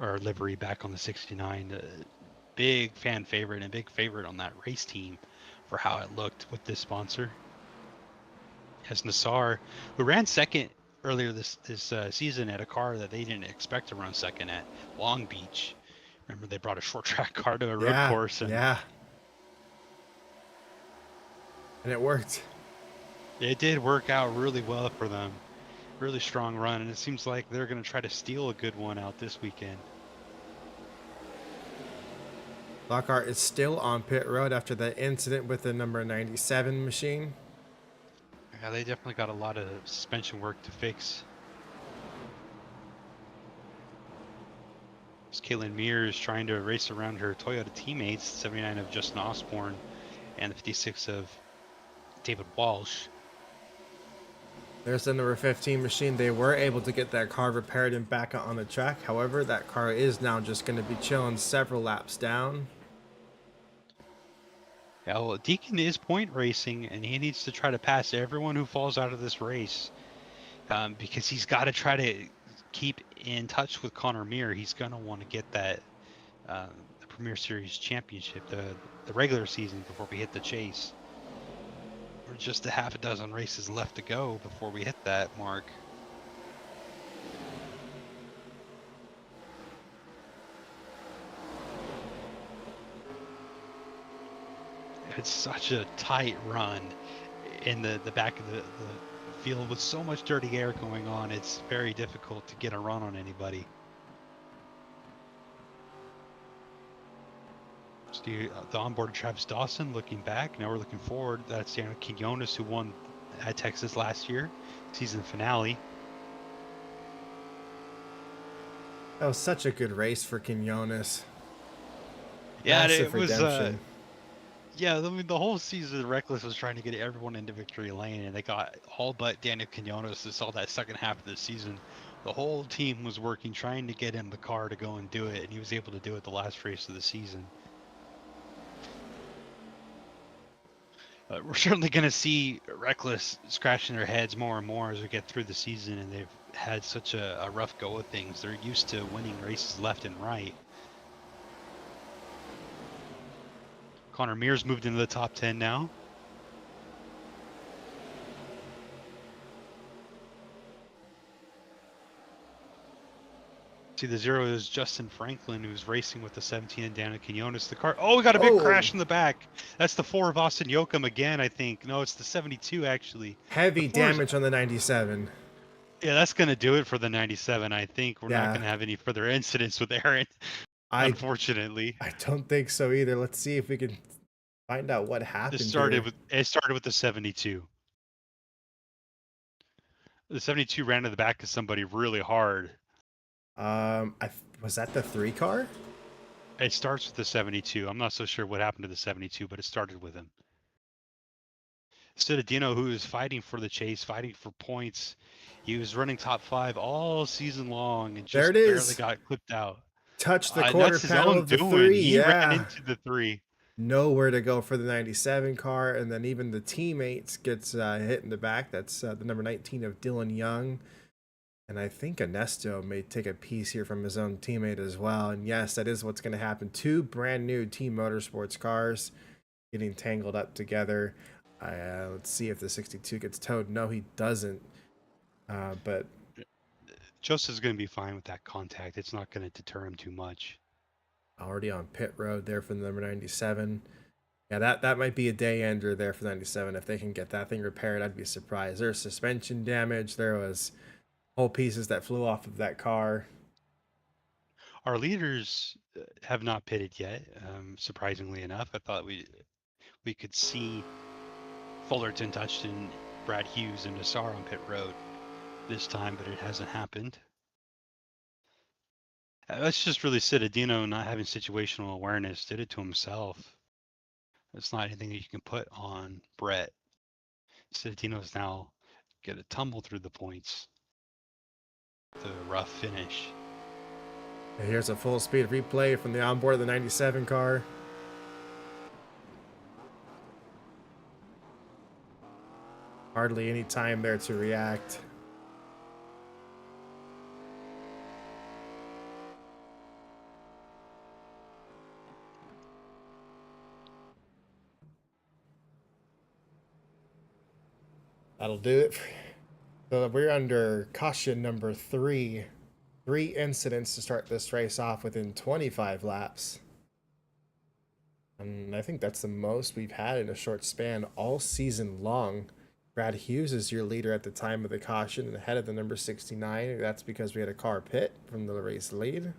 or livery back on the 69. Big fan favorite and big favorite on that race team for how it looked with this sponsor. As Nassar, who ran second earlier this season at a car that they didn't expect to run second at Long Beach. Remember, they brought a short track car to a road course. And yeah. And it worked. It did work out really well for them. Really strong run, and it seems like they're going to try to steal a good one out this weekend. Lockhart is still on pit road after that incident with the number 97 machine. Yeah, they definitely got a lot of suspension work to fix. Caitlin Mears trying to race around her Toyota teammates, 79 of Justin Osborne and the 56 of David Walsh. There's the number 15 machine. They were able to get that car repaired and back on the track. However, that car is now just going to be chilling several laps down. Yeah, well, Deacon is point racing, and he needs to try to pass everyone who falls out of this race because he's got to try to keep in touch with Connor Meir. He's going to want to get that the Premier Series championship, the regular season, before we hit the chase. We're just a half a dozen races left to go before we hit that mark. It's such a tight run in the back of the field with so much dirty air going on. It's very difficult to get a run on anybody. The onboard Travis Dawson looking back. Now we're looking forward. That's Daniel Quinones, who won at Texas last year, season finale. That was such a good race for Quinones. Yeah, Massive it was. redemption. Yeah, I mean, the whole season, Reckless was trying to get everyone into victory lane, and they got all but Daniel Quinones. This all that second half of the season. The whole team was working, trying to get him the car to go and do it, and he was able to do it the last race of the season. We're certainly going to see Reckless scratching their heads more and more as we get through the season, and they've had such a rough go of things. They're used to winning races left and right. Connor Mears moved into the top 10 now. See, the 0 is Justin Franklin, who's racing with the 17 and Daniel Quinones. The car. Oh, we got a big Oh, crash in the back. That's the 4 of Austin Yoakum again, I think. No, it's the 72, actually. The heavy 4 is. damage on the 97. Yeah, that's going to do it for the 97, I think. We're not Yeah, going to have any further incidents with Aaron, I unfortunately. I don't think so either. Let's see if we can find out what happened here. It started with the 72. The 72 ran to the back of somebody really hard. Was that the 3 car? It starts with the 72. I'm not so sure what happened to the 72, but it started with him. Citadino, who is fighting for the chase, fighting for points. He was running top 5 all season long and There just it barely is. got clipped out. Touched the And quarter that's his panel own of the doing. 3. He ran Yeah. into the 3. Nowhere to go for the 97 car, and then even the teammates gets hit in the back. That's the number 19 of Dylan Young. And I think Ernesto may take a piece here from his own teammate as well. And yes, that is what's going to happen. 2 brand new Team Motorsports cars getting tangled up together. Let's see if the 62 gets towed. No, he doesn't. But Joseph's going to be fine with that contact. It's not going to deter him too much. already on pit road there for the number 97. Yeah, that might be a day ender there for 97. If they can get that thing repaired, I'd be surprised. There's suspension damage. There was whole pieces that flew off of that car. Our leaders have not pitted yet, surprisingly enough. I thought we could see Fullerton, Touchton, Brad Hughes, and Nassar on pit road this time, but it hasn't happened. That's just really Citadino not having situational awareness. Did it to himself. It's not anything that you can put on Brett. Citadino's now going to tumble through the points. The rough finish. And here's a full speed replay from the onboard of the 97 car. Hardly any time there to react. That'll do it. So we're under caution number 3. 3 incidents to start this race off within 25 laps. And I think that's the most we've had in a short span all season long. Brad Hughes is your leader at the time of the caution and ahead of the number 69. That's because we had a car pit from the race lead.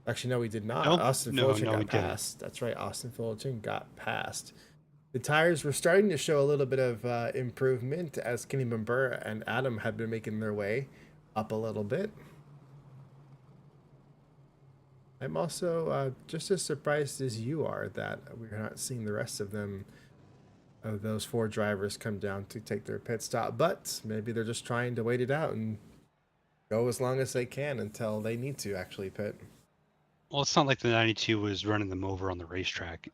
Actually, no, we did not. Nope. Austin Fullerton got passed. That's right, Austin Fullerton got passed. The tires were starting to show a little bit of improvement as Kenny Bambura and Adam had been making their way up a little bit. I'm also just as surprised as you are that we're not seeing the rest of them, of those 4 drivers, come down to take their pit stop. But maybe they're just trying to wait it out and go as long as they can until they need to actually pit. Well, it's not like the 92 was running them over on the racetrack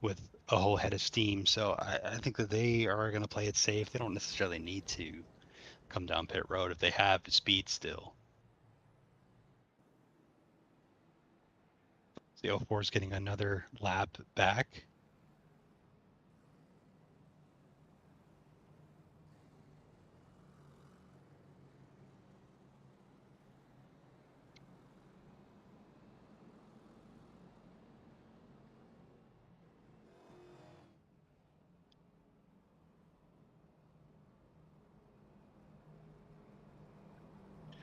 with a whole head of steam. So I think that they are going to play it safe. They don't necessarily need to come down pit road if they have speed still. The 04 is getting another lap back.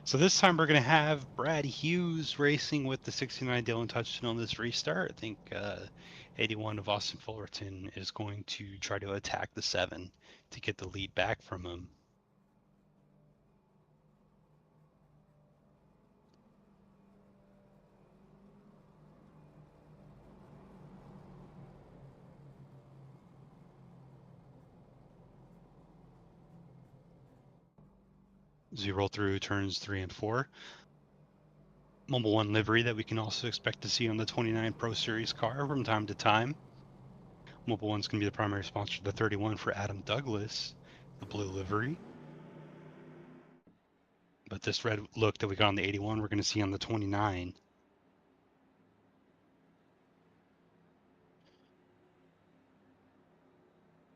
So this time we're going to have Brad Hughes racing with the 69 Dylan Touchton on this restart. I think 81 of Austin Fullerton is going to try to attack the 7 to get the lead back from him. As we roll through turns 3 and 4. Mobile 1 livery that we can also expect to see on the 29 Pro Series car from time to time. Mobile One's going to be the primary sponsor of the 31 for Adam Douglas, the blue livery. But this red look that we got on the 81, we're going to see on the 29.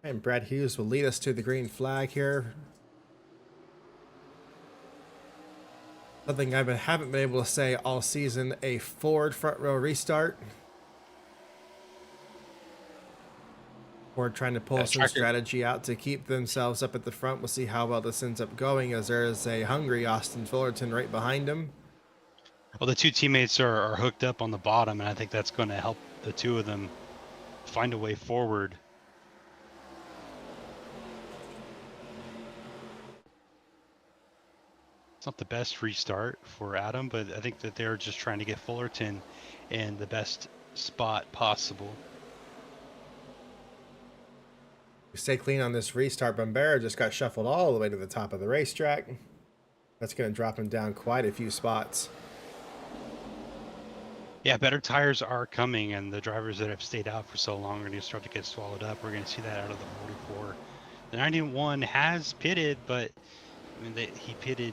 And Brad Hughes will lead us to the green flag here. Something I haven't been able to say all season, a Ford front row restart. Ford trying to pull some strategy out to keep themselves up at the front. We'll see how well this ends up going, as there is a hungry Austin Fullerton right behind him. Well, the two teammates are hooked up on the bottom, and I think that's going to help the two of them find a way forward. It's not the best restart for Adam, but I think that they're just trying to get Fullerton in the best spot possible. Stay clean on this restart. Bombera just got shuffled all the way to the top of the racetrack. That's going to drop him down quite a few spots. Yeah, better tires are coming, and the drivers that have stayed out for so long are going to start to get swallowed up. We're going to see that out of the 44. The 91 has pitted, but I mean, he pitted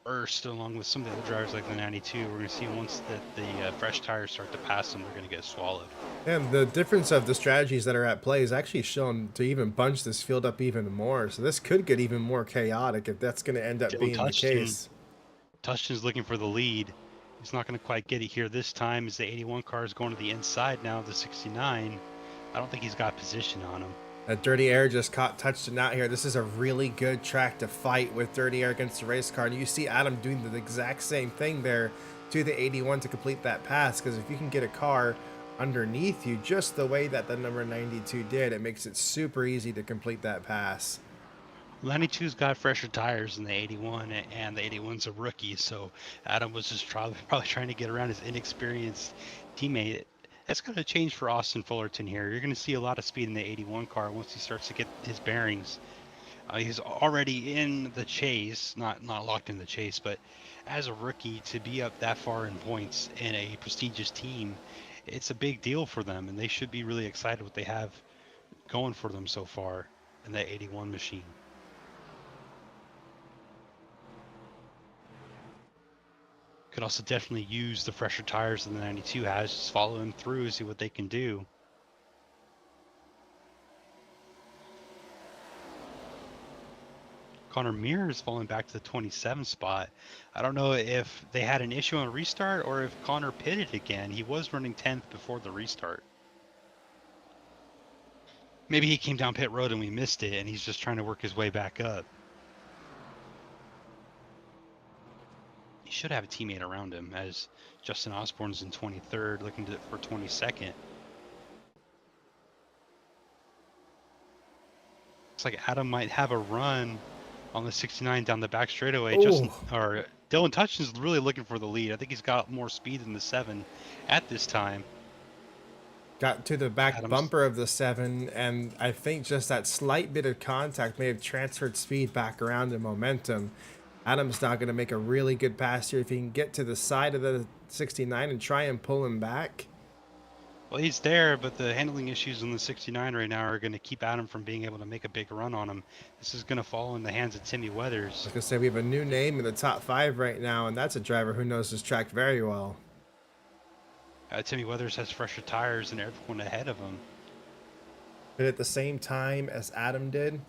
first along with some of the other drivers like the 92. We're going to see once that the fresh tires start to pass them, they're going to get swallowed. And the difference of the strategies that are at play is actually shown to even bunch this field up even more. So this could get even more chaotic if that's going to end up being the case. Tushton's looking for the lead. He's not going to quite get it here this time, as the 81 car is going to the inside now of the 69. I don't think he's got position on him. That Dirty Air just caught Touchton out here. This is a really good track to fight with Dirty Air against the race car. And you see Adam doing the exact same thing there to the 81 to complete that pass. Because if you can get a car underneath you just the way that the number 92 did, it makes it super easy to complete that pass. 92's got fresher tires than the 81, and the 81's a rookie, so Adam was just probably trying to get around his inexperienced teammate. That's going to change for Austin Fullerton here. You're going to see a lot of speed in the 81 car once he starts to get his bearings. He's already in the chase, not locked in the chase, but as a rookie, to be up that far in points in a prestigious team, it's a big deal for them, and they should be really excited what they have going for them so far in that 81 machine. Could also definitely use the fresher tires than the 92 has. Just follow them through, see what they can do. Connor Mears is falling back to the 27 spot. I don't know if they had an issue on restart or if Connor pitted again. He was running 10th before the restart. Maybe he came down pit road and we missed it, and he's just trying to work his way back up. He should have a teammate around him, as Justin Osborne's in 23rd, looking for 22nd. Looks like Adam might have a run on the 69 down the back straightaway. Dylan Touchton's really looking for the lead. I think he's got more speed than the 7 at this time. Got to the back bumper of the 7, and I think just that slight bit of contact may have transferred speed back around and momentum. Adam's not going to make a really good pass here if he can get to the side of the 69 and try and pull him back. Well, he's there, but the handling issues on the 69 right now are going to keep Adam from being able to make a big run on him. This is going to fall in the hands of Timmy Weathers. I was going to say, we have a new name in the top 5 right now, and that's a driver who knows this track very well. Timmy Weathers has fresher tires and everyone ahead of him. But at the same time as Adam did.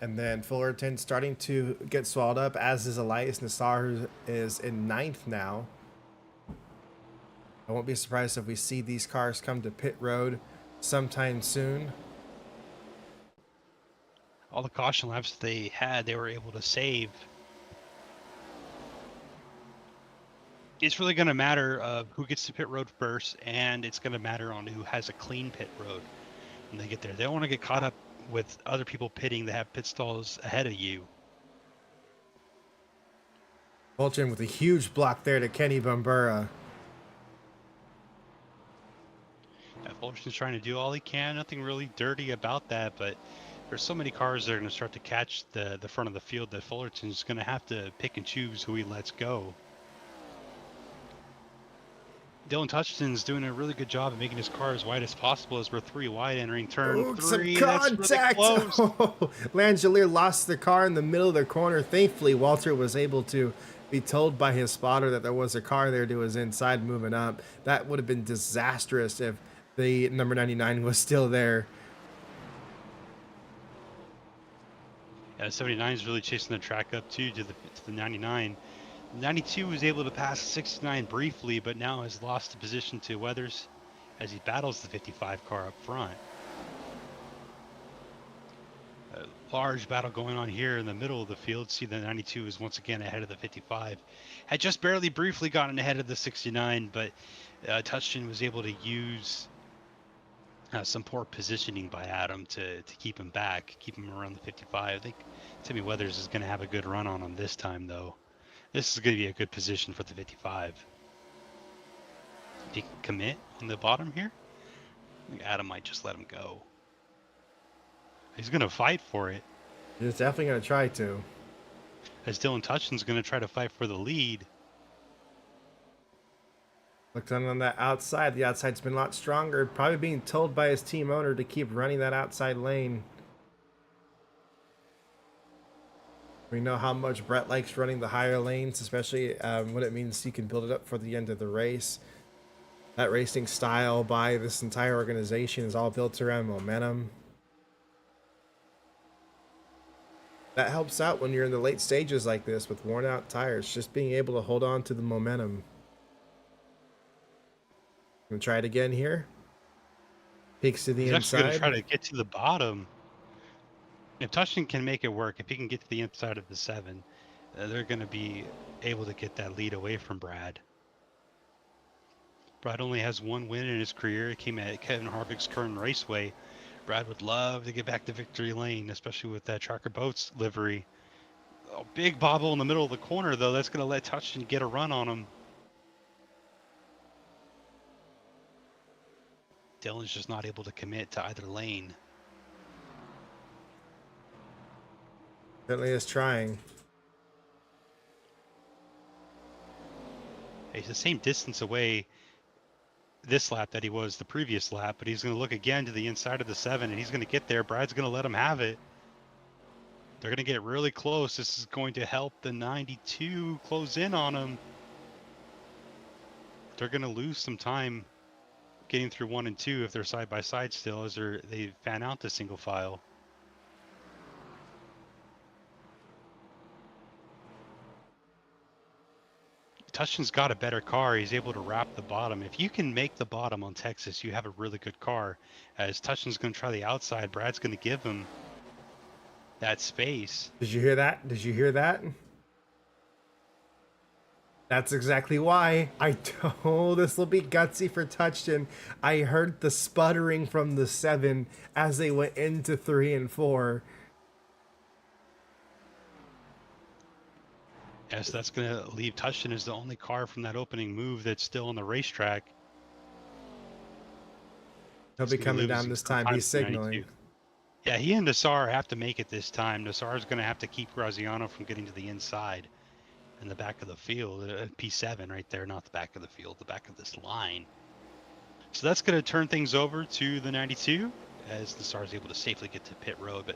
And then Fullerton starting to get swallowed up, as is Elias Nassar, who is in 9th now. I won't be surprised if we see these cars come to pit road sometime soon. All the caution laps they had, they were able to save. It's really going to matter who gets to pit road first, and it's going to matter on who has a clean pit road when they get there. They don't want to get caught up with other people pitting that have pit stalls ahead of you. Fulton with a huge block there to Kenny Bombera. Yeah, Fulton's trying to do all he can. Nothing really dirty about that, but there's so many cars that are going to start to catch the front of the field that Fullerton's going to have to pick and choose who he lets go. Dylan Touchton's doing a really good job of making his car as wide as possible as we're 3 wide entering turn Oh, some 3. That's really contact! close. Oh, Langelier lost the car in the middle of the corner. Thankfully, Walter was able to be told by his spotter that there was a car there to his inside moving up. That would have been disastrous if the number 99 was still there. Yeah, 79 is really chasing the track up too to the 99. 92 was able to pass 69 briefly, but now has lost the position to Weathers as he battles the 55 car up front. A large battle going on here in the middle of the field. See, the 92 is once again ahead of the 55. Had just barely briefly gotten ahead of the 69, but Touchton was able to use some poor positioning by Adam to keep him back, keep him around the 55. I think Timmy Weathers is going to have a good run on him this time, though. This is going to be a good position for the 55. If he can commit on the bottom here, I think Adam might just let him go. He's going to fight for it. He's definitely going to try to. As Dylan Touchton's going to try to fight for the lead. Looks on that outside. The outside's been a lot stronger. Probably being told by his team owner to keep running that outside lane. We know how much Brett likes running the higher lanes, especially when it means you can build it up for the end of the race. That racing style by this entire organization is all built around momentum. That helps out when you're in the late stages like this with worn out tires, just being able to hold on to the momentum. Gonna try it again here. Peeks to the inside. He's actually going to try to get to the bottom. If Touchton can make it work, if he can get to the inside of the 7, they're going to be able to get that lead away from Brad. Brad only has 1 win in his career. It came at Kevin Harvick's Kern Raceway. Brad would love to get back to victory lane, especially with that Tracker Boats livery. Oh, big bobble in the middle of the corner, though. That's going to let Touchton get a run on him. Dylan's just not able to commit to either lane. Certainly is trying. He's the same distance away this lap that he was the previous lap, but he's going to look again to the inside of the 7, and he's going to get there. Brad's going to let him have it. They're going to get really close. This is going to help the 92 close in on him. They're going to lose some time getting through 1 and 2 if they're side by side still, as they fan out the single file. Touchton's got a better car. He's able to wrap the bottom. If you can make the bottom on Texas, you have a really good car. As Touchton's going to try the outside, Brad's going to give him that space. Did you hear that? Did you hear that? That's exactly why I told this will be gutsy for Touchton. I heard the sputtering from the 7 as they went into 3 and 4. Yes, that's going to leave Touchton as the only car from that opening move that's still on the racetrack. He'll be coming down this time. He's signaling. Yeah, he and Nassar have to make it this time. Nassar's going to have to keep Graziano from getting to the inside in the back of the field. P7 right there, not the back of the field, the back of this line. So that's going to turn things over to the 92 as Nassar's able to safely get to pit road.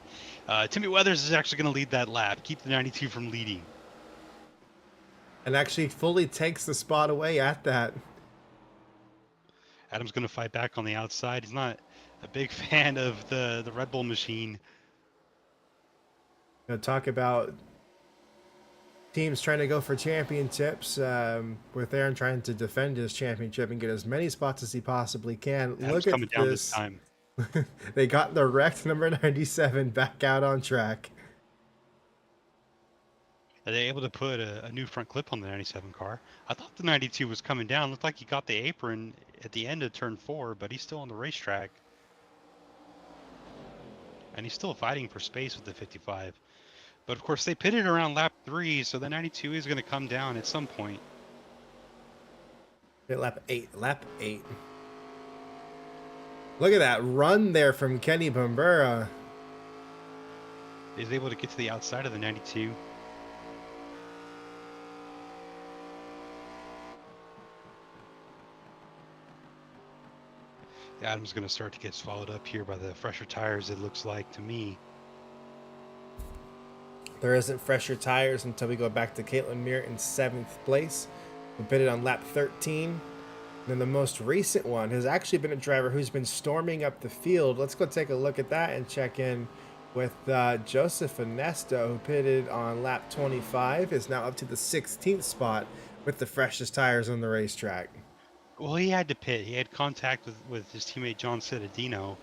But Timmy Weathers is actually going to lead that lap, keep the 92 from leading. And actually fully takes the spot away at that. Adam's going to fight back on the outside. He's not a big fan of the Red Bull machine. Talk about teams trying to go for championships with Aaron trying to defend his championship and get as many spots as he possibly can. Adam's Look coming at down this. this time. They got the wrecked number 97 back out on track. Are they able to put a new front clip on the 97 car? I thought the 92 was coming down. Looked like he got the apron at the end of turn 4, but he's still on the racetrack. And he's still fighting for space with the 55. But of course, they pitted around lap 3, so the 92 is going to come down at some point. Lap 8. Lap 8. Look at that run there from Kenny Bambura. He's able to get to the outside of the 92. Adam's going to start to get swallowed up here by the fresher tires, it looks like to me. There isn't fresher tires until we go back to Caitlin Muir in 7th place. We pitted on lap 13. And then the most recent one has actually been a driver who's been storming up the field. Let's go take a look at that and check in with Joseph Ernesto, who pitted on lap 25, is now up to the 16th spot with the freshest tires on the racetrack. Well, he had to pit. He had contact with his teammate John Cittadino,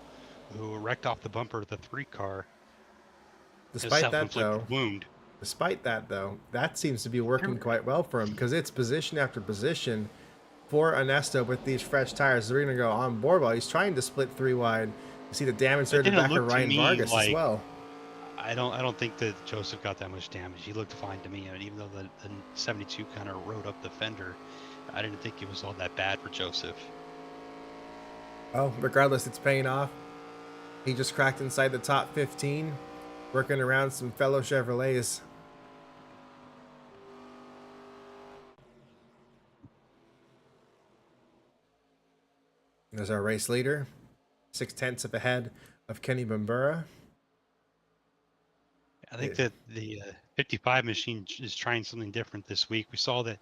who wrecked off the bumper of the 3 car. A Despite that, self-inflicted though, wound. that seems to be working quite well for him because it's position after position for Ernesto with these fresh tires. They're going to go on board while he's trying to split 3 wide. You see the damage there to the back of Ryan Vargas as well. I don't think that Joseph got that much damage. He looked fine to me. I mean, even though the 72 kind of rode up the fender, I didn't think it was all that bad for Joseph. Oh, regardless, it's paying off. He just cracked inside the top 15, working around some fellow Chevrolets. There's our race leader, 6/10 of ahead of Kenny Bambura. I think that the 55 machine is trying something different this week. We saw that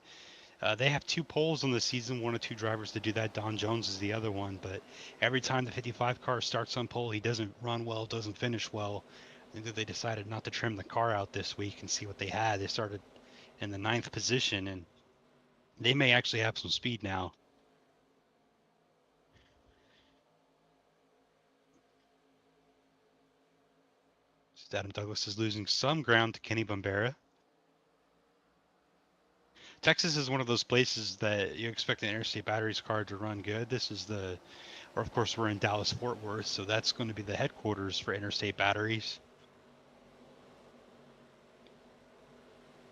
they have 2 poles on the season, 1 or 2 drivers to do that. Don Jones is the other one, but every time the 55 car starts on pole, he doesn't run well, doesn't finish well. I think that they decided not to trim the car out this week and see what they had. They started in the 9th position, and they may actually have some speed now. Adam Douglas is losing some ground to Kenny Bambera. Texas is one of those places that you expect an Interstate Batteries car to run good. Or of course we're in Dallas Fort Worth, so that's going to be the headquarters for Interstate Batteries.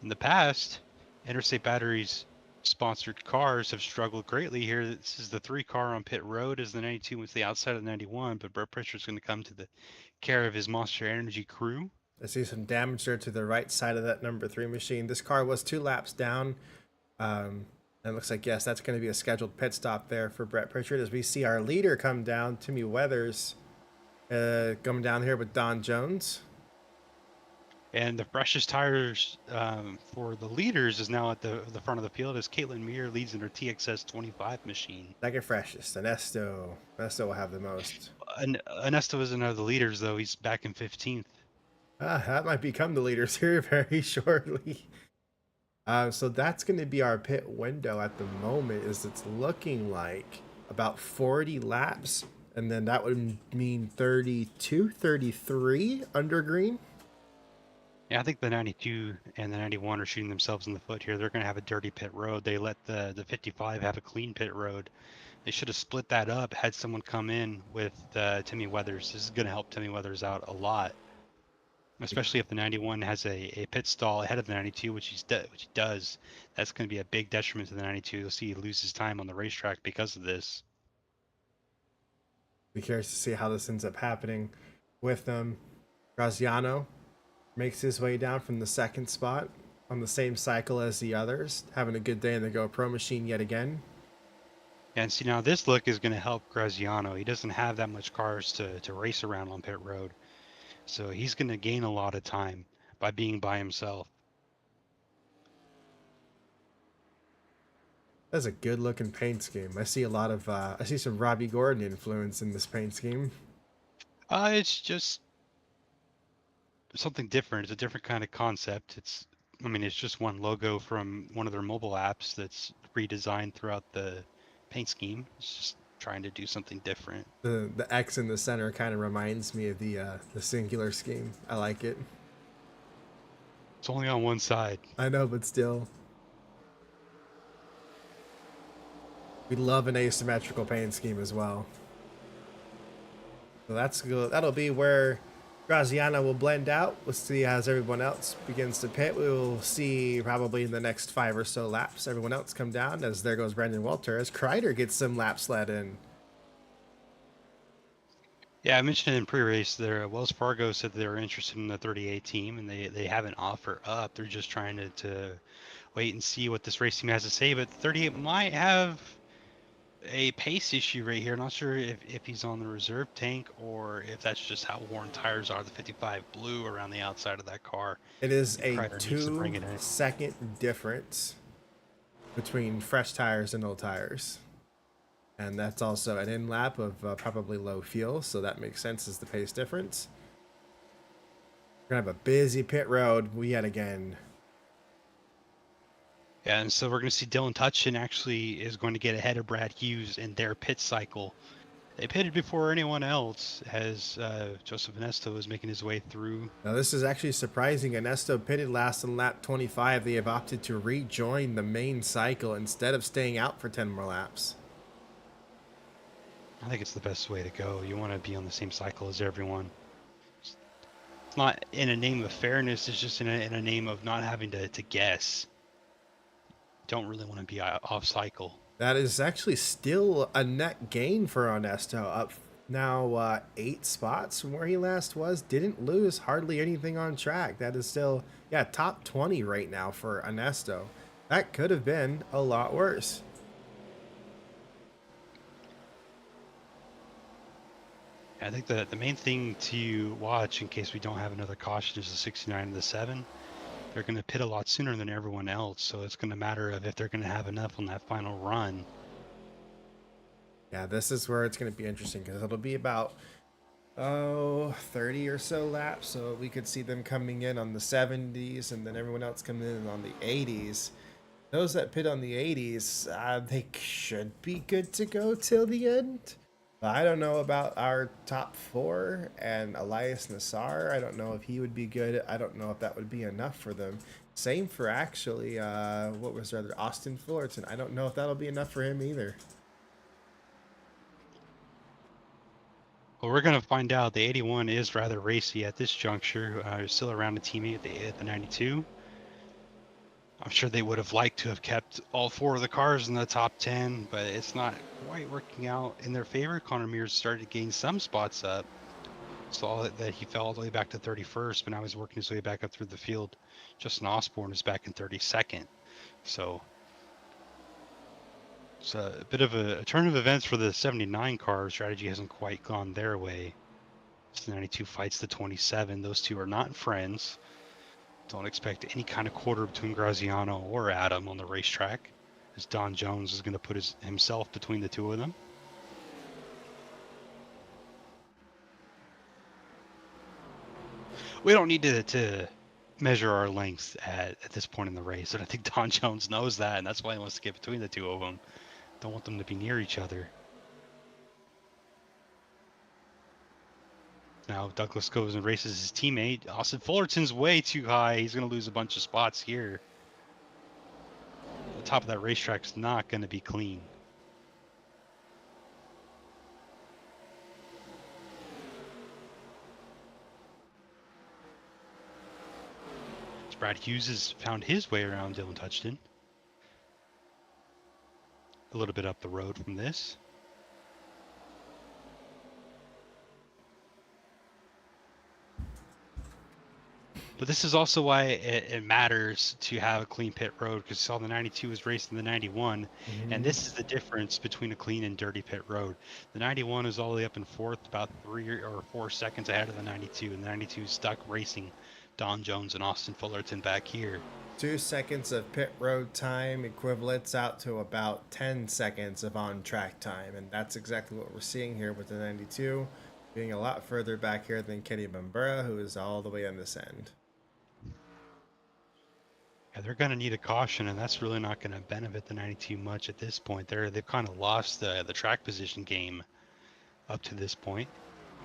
In the past, Interstate Batteries sponsored cars have struggled greatly here. This is the 3 car on pit road as the 92 with the outside of the 91, but Brett Pritchard's going to come to the care of his Monster Energy crew. I see some damage there to the right side of that number 3 machine. This car was 2 laps down. And it looks like, yes, that's going to be a scheduled pit stop there for Brett Pritchard as we see our leader come down, Timmy Weathers, coming down here with Don Jones. And the freshest tires for the leaders is now at the front of the field as Caitlin Muir leads in her TXS 25 machine. Second freshest, Ernesto. Ernesto will have the most. Ernesto isn't one of the leaders, though. He's back in 15th. That might become the leaders here very shortly. So that's going to be our pit window at the moment, is it's looking like about 40 laps. And then that would mean 32, 33 under green. Yeah, I think the 92 and the 91 are shooting themselves in the foot here. They're going to have a dirty pit road. They let the 55 have a clean pit road. They should have split that up, had someone come in with Timmy Weathers. This is going to help Timmy Weathers out a lot, especially if the 91 has a pit stall ahead of the 92, which he does. That's going to be a big detriment to the 92. You'll see he loses time on the racetrack because of this. Be curious to see how this ends up happening with Graziano. Makes his way down from the 2nd spot on the same cycle as the others, having a good day in the GoPro machine yet again. And see, now this look is going to help Graziano. He doesn't have that much cars to race around on pit road, so he's going to gain a lot of time by being by himself. That's a good looking paint scheme. I see a lot of I see some Robbie Gordon influence in this paint scheme. It's just something different. It's a different kind of concept. It's just one logo from one of their mobile apps that's redesigned throughout the paint scheme. It's just trying to do something different. The X in the center kind of reminds me of the singular scheme. I like it. It's only on one side. I know, but still. We love an asymmetrical paint scheme as well. So that's good. That'll be where Graziano will blend out. We'll see as everyone else begins to pit. We will see probably in the next 5 or so laps everyone else come down, as there goes Brandon Walter as Kreider gets some laps let in. Yeah, I mentioned in pre-race there, Wells Fargo said they were interested in the 38 team, and they have an offer up. They're just trying to wait and see what this race team has to say, but 38 might have a pace issue right here. Not sure if he's on the reserve tank or if that's just how worn tires are. The 55 blue around the outside of that car. It is And a Kreider needs to bring it in. 2-second difference between fresh tires and old tires. And that's also an in lap of probably low fuel, so that makes sense as the pace difference. We're gonna have a busy pit road yet again. Yeah, and so we're going to see Dylan Tutchin actually is going to get ahead of Brad Hughes in their pit cycle. They pitted before anyone else as Joseph Ernesto is making his way through. Now this is actually surprising. Ernesto pitted last on lap 25. They have opted to rejoin the main cycle instead of staying out for 10 more laps. I think it's the best way to go. You want to be on the same cycle as everyone. It's not in a name of fairness, it's just in a name of not having to guess. Don't really want to be off cycle. That is actually still a net gain for Ernesto. Up now 8 spots from where he last was. Didn't lose hardly anything on track. That is still, yeah, top 20 right now for Ernesto. That could have been a lot worse. I think the main thing to watch in case we don't have another caution is the 69 and the 7. They're going to pit a lot sooner than everyone else, so it's going to matter of if they're going to have enough on that final run. Yeah, this is where it's going to be interesting because it'll be about 30 or so laps, so we could see them coming in on the 70s and then everyone else coming in on the 80s. Those that pit on the 80s, they should be good to go till the end. But I don't know about our top 4 and Elias Nassar. I don't know if he would be good. I don't know if that would be enough for them. Same for actually, what was rather Austin Fullerton. I don't know if that'll be enough for him either. Well, we're going to find out. The 81 is rather racy at this juncture. Still around a teammate at the 92. I'm sure they would have liked to have kept all 4 of the cars in the top 10, but it's not quite working out in their favor. Connor Mears started to gain some spots up. Saw that he fell all the way back to 31st, but now he's working his way back up through the field. Justin Osborne is back in 32nd. So it's a bit of a turn of events for the 79 car. Strategy hasn't quite gone their way. So the 92 fights the 27. Those two are not friends. Don't expect any kind of quarter between Graziano or Adam on the racetrack, as Don Jones is going to put himself between the two of them. We don't need to measure our length at this point in the race, and I think Don Jones knows that, and that's why he wants to get between the two of them. Don't want them to be near each other. Now Douglas goes and races his teammate. Austin Fullerton's way too high. He's going to lose a bunch of spots here. The top of that racetrack's not going to be clean. Brad Hughes has found his way around Dylan Tutchin. A little bit up the road from this. But this is also why it matters to have a clean pit road, because you saw the 92 was racing the 91, and this is the difference between a clean and dirty pit road. The 91 is all the way up in 4th, about 3 or 4 seconds ahead of the 92, and the 92 is stuck racing Don Jones and Austin Fullerton back here. 2 seconds of pit road time equivalents out to about 10 seconds of on-track time, and that's exactly what we're seeing here with the 92 being a lot further back here than Kenny Bambura, who is all the way on this end. Yeah, they're going to need a caution, and that's really not going to benefit the 92 much at this point. They've kind of lost the track position game up to this point.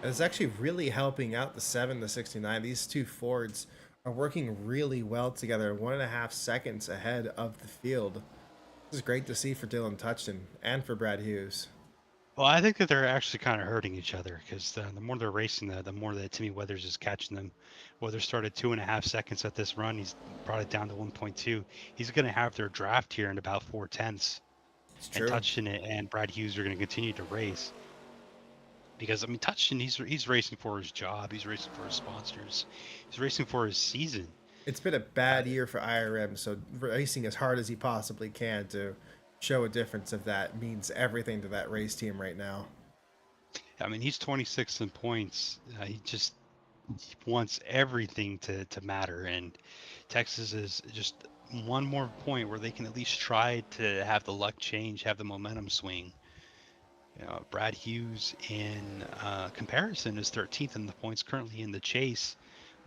And it's actually really helping out the 7, the 69. These two Fords are working really well together, 1.5 seconds ahead of the field. This is great to see for Dylan Tutchin and for Brad Hughes. Well, I think that they're actually kind of hurting each other, because the more they're racing, the more that Timmy Weathers is catching them. Weathers started 2.5 seconds at this run. He's brought it down to 1.2. He's going to have their draft here in about 4/10. It's true. And Tutchin and Brad Hughes are going to continue to race. Because, I mean, Tutchin, he's racing for his job. He's racing for his sponsors. He's racing for his season. It's been a bad year for IRM, so racing as hard as he possibly can to show a difference if that means everything to that race team right now. I mean, he's 26th in points. He wants everything to matter, and Texas is just one more point where they can at least try to have the luck change, have the momentum swing. Brad Hughes in comparison is 13th in the points, currently in the chase.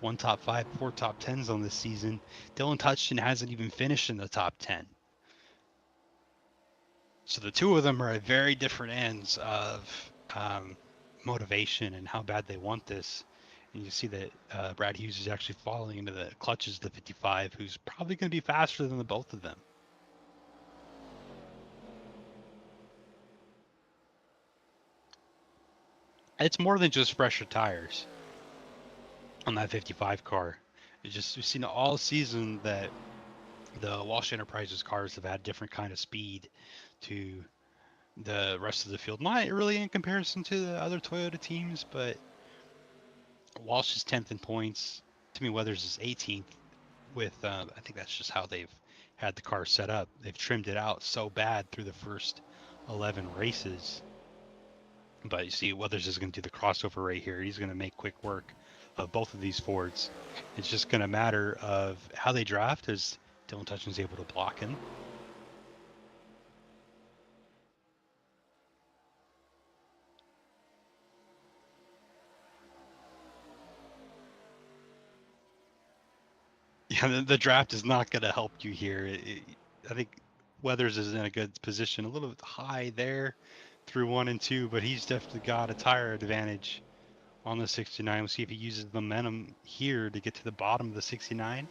One top five, four top tens on this season. Dylan Touchton hasn't even finished in the top 10. So the two of them are at very different ends of motivation and how bad they want this. And you see that Brad Hughes is actually falling into the clutches of the 55, who's probably going to be faster than the both of them. It's more than just fresher tires on that 55 car. It's just we've seen all season that the Walsh Enterprises cars have had different kind of speed to the rest of the field. Not really in comparison to the other Toyota teams, but Walsh is 10th in points. Timmy Weathers is 18th with, I think that's just how they've had the car set up. They've trimmed it out so bad through the first 11 races. But you see, Weathers is going to do the crossover right here. He's going to make quick work of both of these Fords. It's just going to matter of how they draft as Dylan Touchton's able to block him. Yeah, the draft is not going to help you here. I think Weathers is in a good position, a little bit high there through 1 and 2, but he's definitely got a tire advantage on the 69. We'll see if he uses the momentum here to get to the bottom of the 69.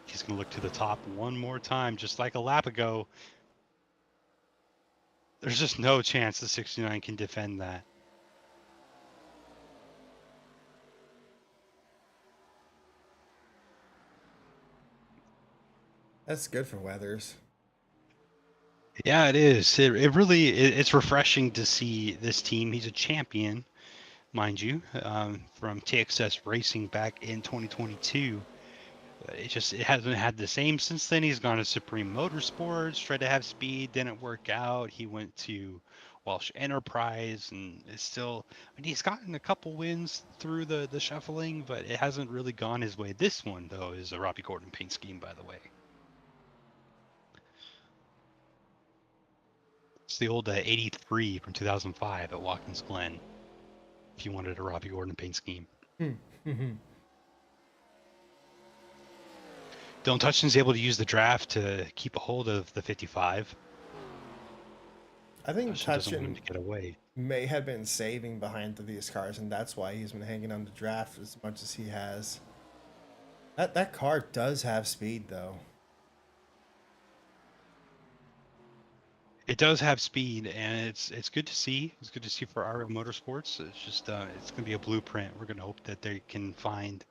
He's going to look to the top one more time, just like a lap ago. There's just no chance the 69 can defend that. That's good for Weathers. Yeah, it is. It's refreshing to see this team. He's a champion, mind you, from TXS Racing back in 2022. It hasn't had the same since then. He's gone to Supreme Motorsports, tried to have speed, didn't work out. He went to Welsh Enterprise, and it's still. I mean, he's gotten a couple wins through the shuffling, but it hasn't really gone his way. This one, though, is a Robbie Gordon paint scheme, by the way. It's the old 83 from 2005 at Watkins Glen. If you wanted a Robbie Gordon paint scheme. Dylan Touchton's able to use the draft to keep a hold of the 55. I think Touchton doesn't want him Touchton to get away. may have been saving behind these cars, and that's why he's been hanging on the draft as much as he has. That car does have speed, though. It does have speed, and it's good to see. It's good to see for RL Motorsports. It's just it's going to be a blueprint. We're going to hope that they can find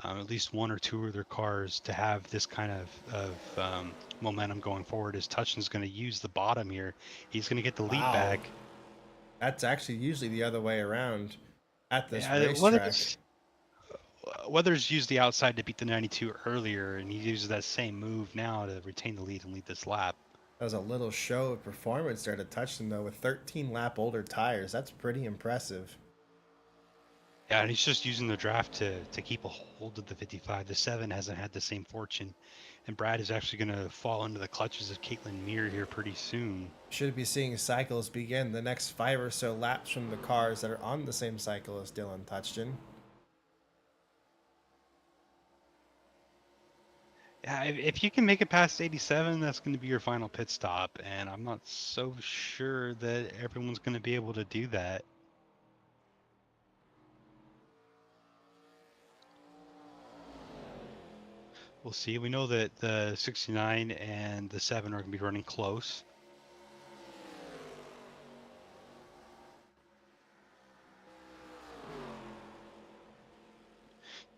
at least one or two of their cars to have this kind of momentum going forward. As Touchton's going to use the bottom here, he's going to get the lead Wow. back. That's actually usually the other way around at this Yeah, racetrack. Weathers used the outside to beat the 92 earlier, and he uses that same move now to retain the lead and lead this lap. That was a little show of performance there to Touchton, though, with 13 lap older tires. That's pretty impressive. Yeah, and he's just using the draft to keep a hold of the 55. The 7 hasn't had the same fortune. And Brad is actually going to fall into the clutches of Caitlin Meir here pretty soon. Should be seeing cycles begin the next 5 or so laps from the cars that are on the same cycle as Dylan Touchton. Yeah, if you can make it past 87, that's going to be your final pit stop. And I'm not so sure that everyone's going to be able to do that. We'll see. We know that the 69 and the 7 are going to be running close.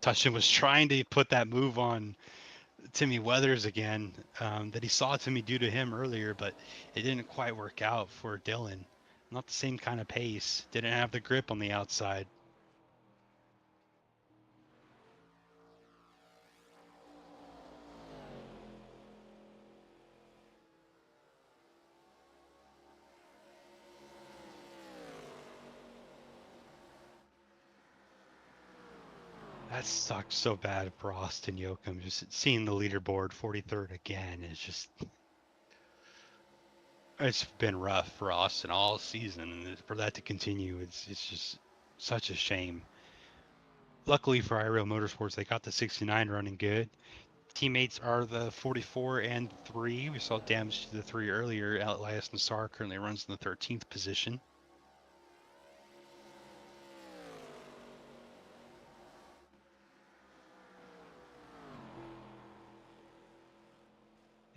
Touchton was trying to put that move on Timmy Weathers again that he saw Timmy do to him earlier, but it didn't quite work out for Dylan. Not the same kind of pace. Didn't have the grip on the outside. That sucks so bad for Austin Yoakum. Just seeing the leaderboard 43rd again is just, it's been rough for Austin all season, and for that to continue, it's just such a shame. Luckily for iRail Motorsports, they got the 69 running good. Teammates are the 44 and 3. We saw damage to the 3 earlier. Elias Nassar currently runs in the 13th position.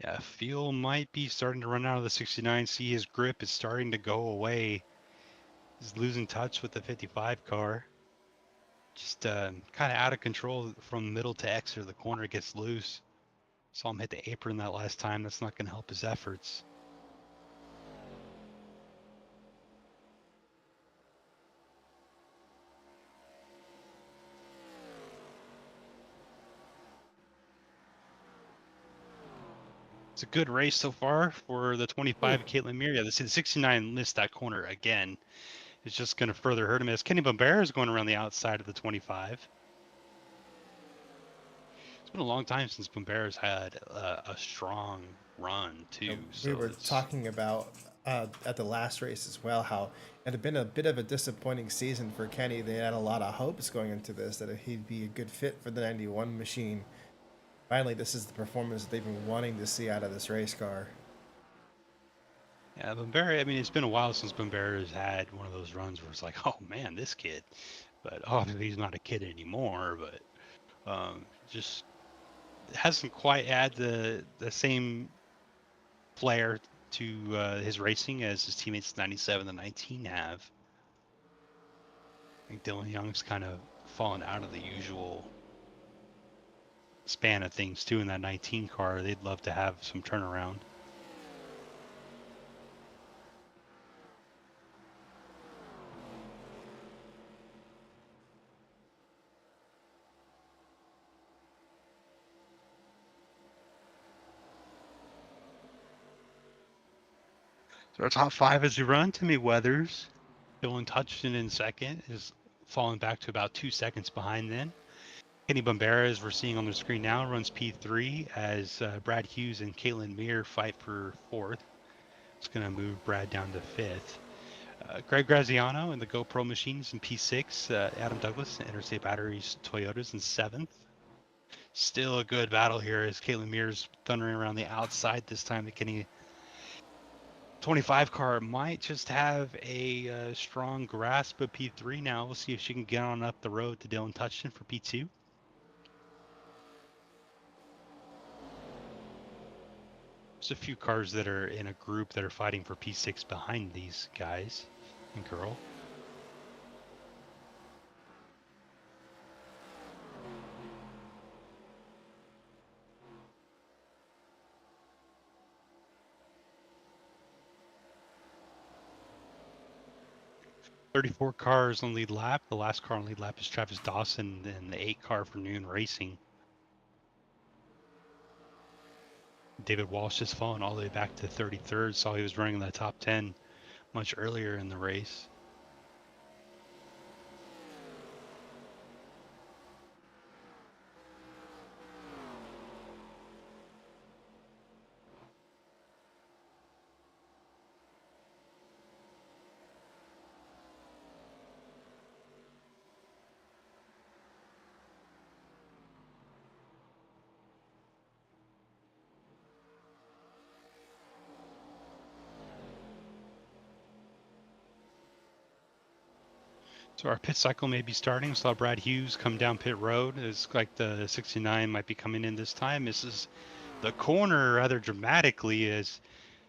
Yeah, fuel might be starting to run out of the 69. See, his grip is starting to go away. He's losing touch with the 55 car. Just kind of out of control from middle to exit. The corner gets loose. Saw him hit the apron that last time. That's not going to help his efforts. It's a good race so far for the 25 Caitlin Meir. Yeah, the 69 missed that corner again. It's just going to further hurt him as Kenny Bombera is going around the outside of the 25. It's been a long time since Bombera's had a strong run too. We So were it's talking about at the last race as well how it had been a bit of a disappointing season for Kenny. They had a lot of hopes going into this that he'd be a good fit for the 91 machine. Finally, this is the performance they've been wanting to see out of this race car. yeah, Bombera. I mean, it's been a while since Bombera's had one of those runs where it's like, oh man, this kid. But obviously he's not a kid anymore. But just hasn't quite had the same flair to his racing as his teammates 97 and 19 have. I think Dylan Young's kind of fallen out of the usual span of things too in that 19 car. They'd love to have some turnaround. So our top 5 as we run, Timmy Weathers, Dylan Touchton in second, is falling back to about 2 seconds behind then. Kenny Bombera, as we're seeing on the screen now, runs P3 as Brad Hughes and Caitlin Meir fight for 4th. It's going to move Brad down to 5th. Greg Graziano and the GoPro Machines in P6. Adam Douglas and Interstate Batteries Toyotas in 7th. Still a good battle here as Caitlin Meir's thundering around the outside this time. The Kenny 25 car might just have a strong grasp of P3 now. We'll see if she can get on up the road to Dylan Touchton for P2. There's a few cars that are in a group that are fighting for P6 behind these guys and girl. "34 cars on lead lap. The last car on lead lap is Travis Dawson and the 8 car for Noon Racing. David Walsh has fallen all the way back to 33rd. Saw he was running in the top 10 much earlier in the race. So our pit cycle may be starting. Saw Brad Hughes come down pit road. It's like the 69 might be coming in this time. Misses the corner rather dramatically as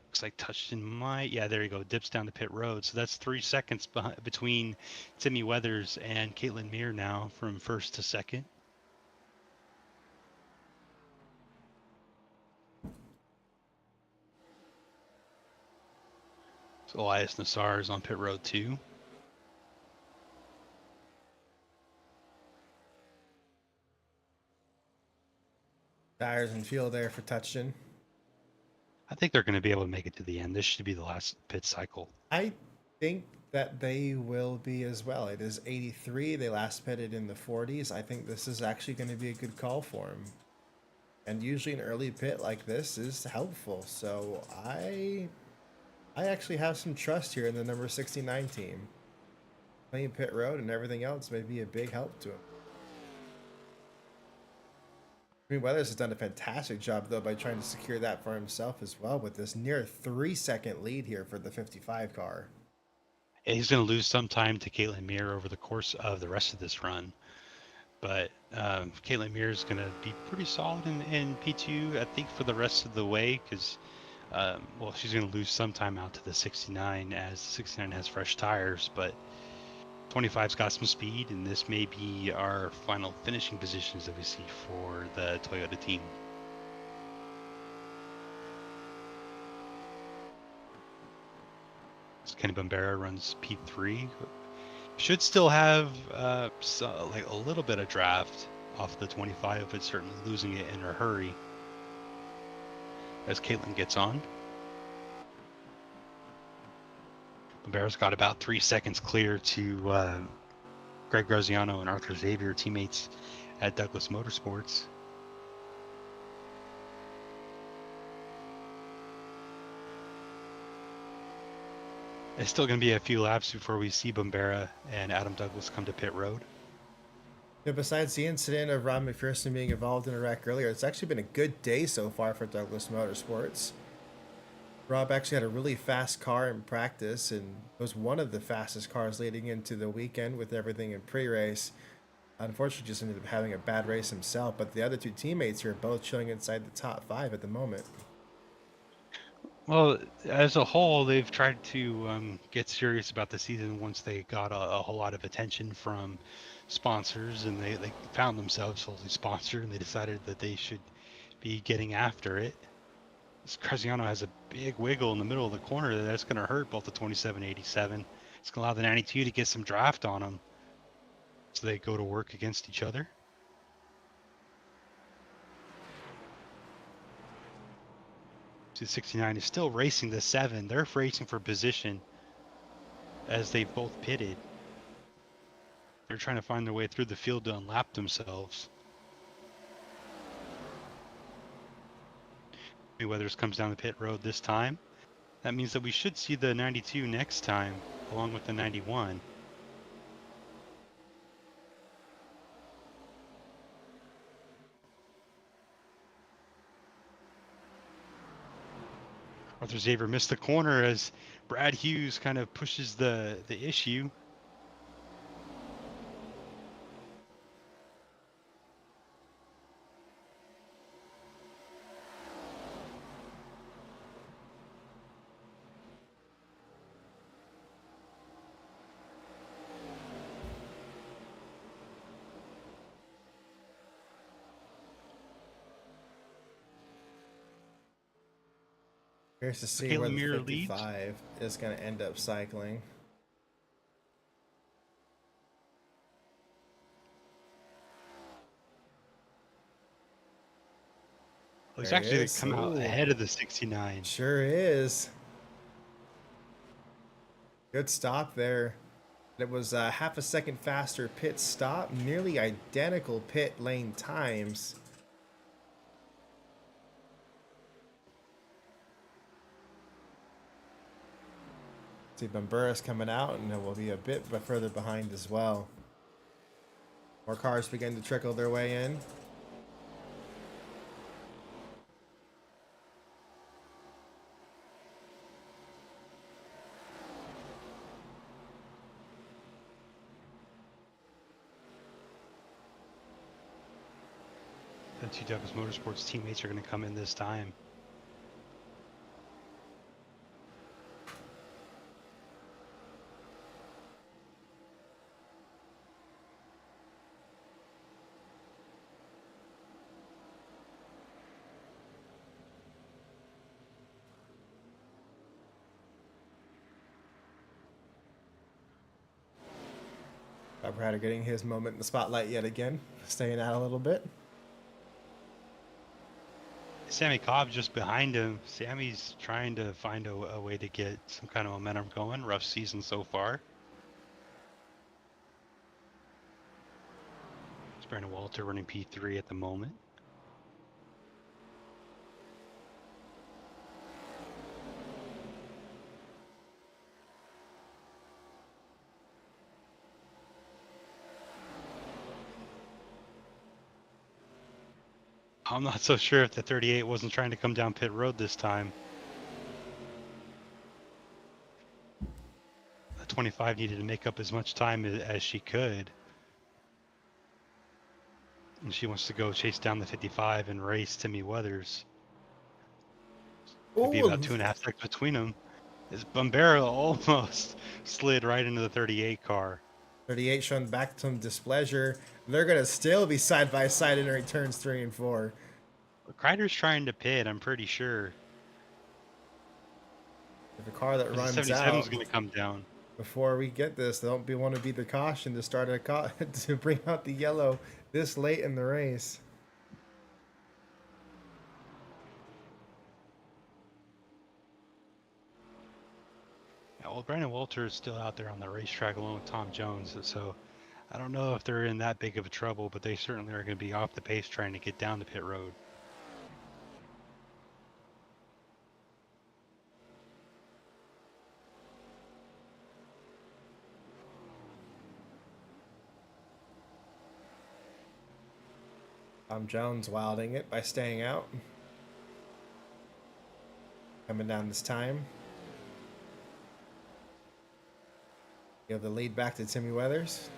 looks like Touchton might. Yeah, there you go. Dips down to pit road. So that's 3 seconds between Timmy Weathers and Caitlin Meir now from first to second. So Elias Nassar is on pit road too. Tires and fuel there for Touchton. I think they're going to be able to make it to the end. This should be the last pit cycle. I think that they will be as well. It is 83. They last pitted in the 40s. I think this is actually going to be a good call for him. And usually an early pit like this is helpful. So I actually have some trust here in the number 69 team. Playing pit road and everything else may be a big help to him. Green Weathers has done a fantastic job though by trying to secure that for himself as well with this near 3-second lead here for the 55 car. And he's going to lose some time to Caitlin Meir over the course of the rest of this run. But Caitlin Meir is going to be pretty solid in P2, I think, for the rest of the way because, well, she's going to lose some time out to the 69 as the 69 has fresh tires, but 25's got some speed, and this may be our final finishing positions that we see for the Toyota team. Kenny Bombera runs P3. Should still have like a little bit of draft off the 25, but certainly losing it in a hurry as Caitlin gets on. Bombera's got about 3 seconds clear to Greg Graziano and Arthur Xavier, teammates at Douglas Motorsports. It's still going to be a few laps before we see Bombera and Adam Douglas come to pit road. Yeah, besides the incident of Rob McPherson being involved in a wreck earlier, it's actually been a good day so far for Douglas Motorsports. Rob actually had a really fast car in practice and was one of the fastest cars leading into the weekend with everything in pre-race. Unfortunately, just ended up having a bad race himself, but the other two teammates here are both chilling inside the top 5 at the moment. Well, as a whole, they've tried to get serious about the season once they got a whole lot of attention from sponsors, and they found themselves fully sponsored, and they decided that they should be getting after it. Graziano has a big wiggle in the middle of the corner that's going to hurt both the 2787. It's going to allow the 92 to get some draft on them, so they go to work against each other. The 69 is still racing the 7. They're racing for position as they've both pitted. They're trying to find their way through the field to unlap themselves. Weathers comes down the pit road this time. That means that we should see the 92 next time, along with the 91. Arthur Xavier missed the corner as Brad Hughes kind of pushes the issue. Here's to see where the 55 is going to end up cycling. Well, he's actually going to come out ahead of the 69. Sure is. Good stop there. It was half a second faster pit stop, nearly identical pit lane times. See, Bombera's coming out, and it will be a bit further behind as well. More cars begin to trickle their way in. The two Douglas Motorsports teammates are going to come in this time. Brad getting his moment in the spotlight yet again, staying out a little bit. Sammy Cobb just behind him. Sammy's trying to find a way to get some kind of momentum going. Rough season so far. It's Brandon Walter running P3 at the moment. I'm not so sure if the 38 wasn't trying to come down pit road this time. The 25 needed to make up as much time as she could. And she wants to go chase down the 55 and race Timmy Weathers. Could be about 2.5 seconds between them. As Bombera almost slid right into the 38 car. 38 showing back some displeasure. They're going to still be side by side entering turns 3 and 4. Kreider's trying to pit, I'm pretty sure. The car that runs The 77's out going to come down. before we get this, they don't want to be the caution to start to bring out the yellow this late in the race. Yeah, well, Brandon Walter is still out there on the racetrack along with Tom Jones, so I don't know if they're in that big of a trouble, but they certainly are going to be off the pace trying to get down to pit road. Tom Jones wilding it by staying out. Coming down this time. Give the lead back to Timmy Weathers.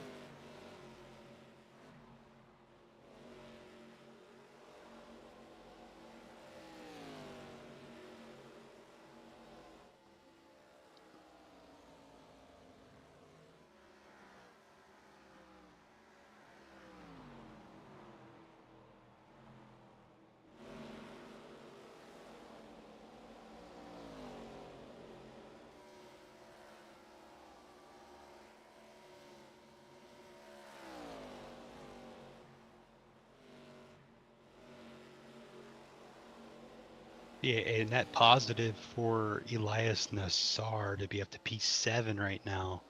Yeah, a net positive for Elias Nassar to be up to P7 right now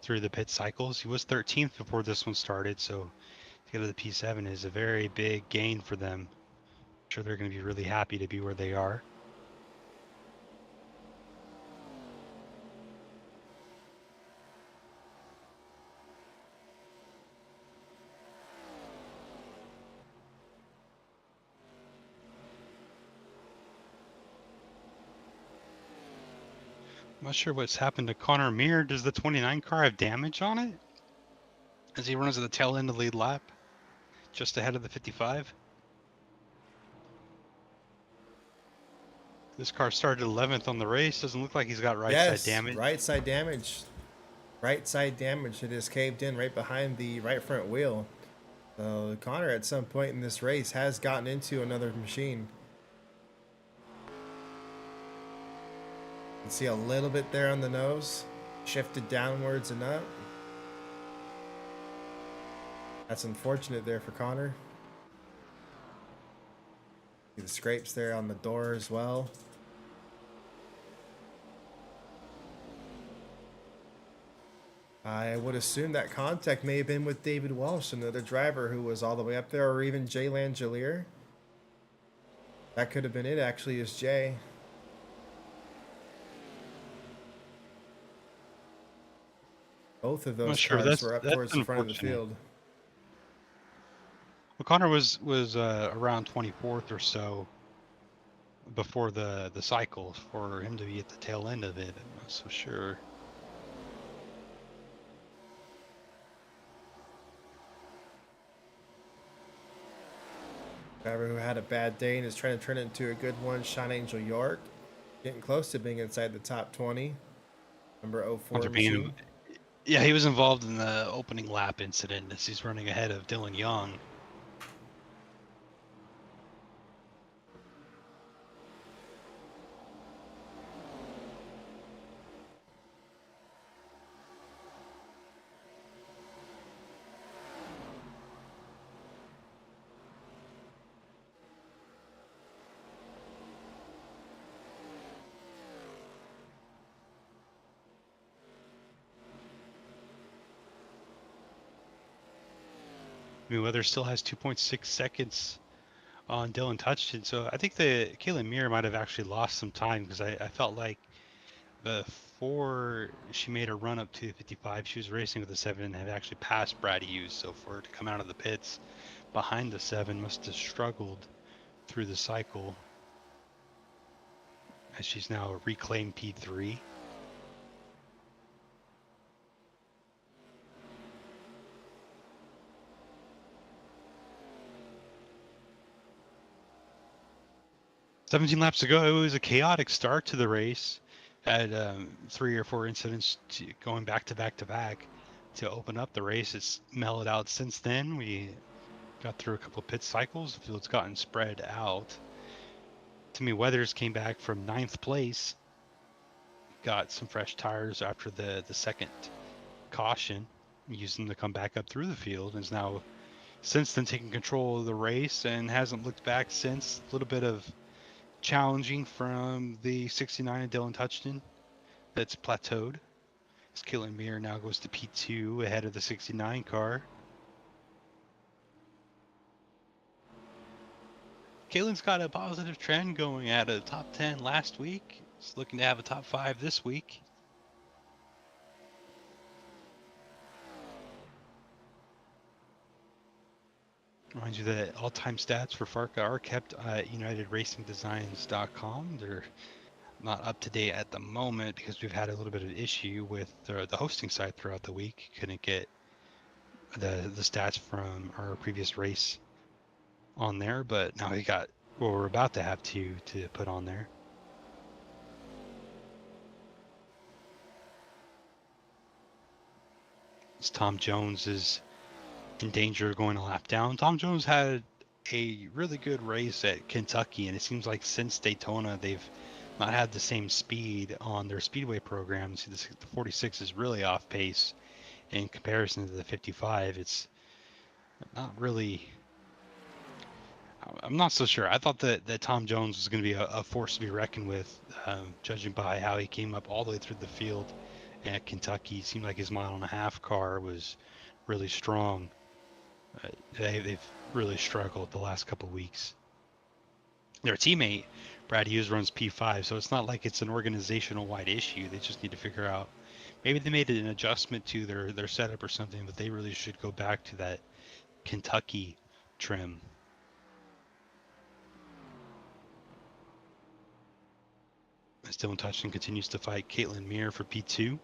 through the pit cycles. He was 13th before this one started, so to get to the P7 is a very big gain for them. I'm sure they're going to be really happy to be where they are. I'm not sure what's happened to Connor Meir. Does the 29 car have damage on it as he runs at the tail end of the lead lap, just ahead of the 55? This car started 11th on the race. Doesn't look like he's got right side damage. Right side damage. Right side damage. It is caved in right behind the right front wheel. So Connor at some point in this race has gotten into another machine. You can see a little bit there on the nose. Shifted downwards and up. That's unfortunate there for Connor. See the scrapes there on the door as well. I would assume that contact may have been with David Walsh, another driver who was all the way up there, or even Jay Langelier. That could have been it, actually, is Jay. Both of those cars were up towards the front of the field. Well, Connor was around 24th or so before the cycle. For him to be at the tail end of it, I'm not so sure. Driver who had a bad day and is trying to turn it into a good one, Sean Angel York. Getting close to being inside the top 20. Number 04 machine. Yeah, he was involved in the opening lap incident as he's running ahead of Dylan Young. I mean, Weather still has 2.6 seconds on Dylan Touchton, so I think that Caitlin Muir might have actually lost some time because I felt like before she made a run up to 55, she was racing with the 7 and had actually passed Brad Hughes. So for her to come out of the pits behind the 7 must have struggled through the cycle, as she's now reclaimed P3. "17 laps ago, it was a chaotic start to the race. Had 3 or 4 incidents going back to back to back to open up the race. It's mellowed out since then. We got through a couple of pit cycles. The field's gotten spread out. Timmy Weathers came back from 9th place, got some fresh tires after the second caution, used them to come back up through the field, and is now since then taking control of the race and hasn't looked back since. A little bit of challenging from the 69 of Dylan Touchton that's plateaued. As Caitlin Muir now goes to P2 ahead of the 69 car. Caitlin's got a positive trend going at a top 10 last week. She's looking to have a top 5 this week. Remind you that all-time stats for FARCA are kept at UnitedRacingDesigns.com. They're not up to date at the moment because we've had a little bit of issue with the hosting site throughout the week. Couldn't get the stats from our previous race on there, but now we got what we're about to have to put on there. As Tom Jones is in danger of going a lap down. Tom Jones had a really good race at Kentucky, and it seems like since Daytona they've not had the same speed on their Speedway programs. The 46 is really off pace in comparison to the 55. It's not really. I'm not so sure. I thought that Tom Jones was going to be a force to be reckoned with, judging by how he came up all the way through the field at Kentucky. It seemed like his mile-and-a-half car was really strong. They've really struggled the last couple of weeks. Their teammate, Brad Hughes, runs P5, so it's not like it's an organizational-wide issue. They just need to figure out. Maybe they made an adjustment to their setup or something, but they really should go back to that Kentucky trim. As Dylan Touchton continues to fight Caitlin Muir for P2.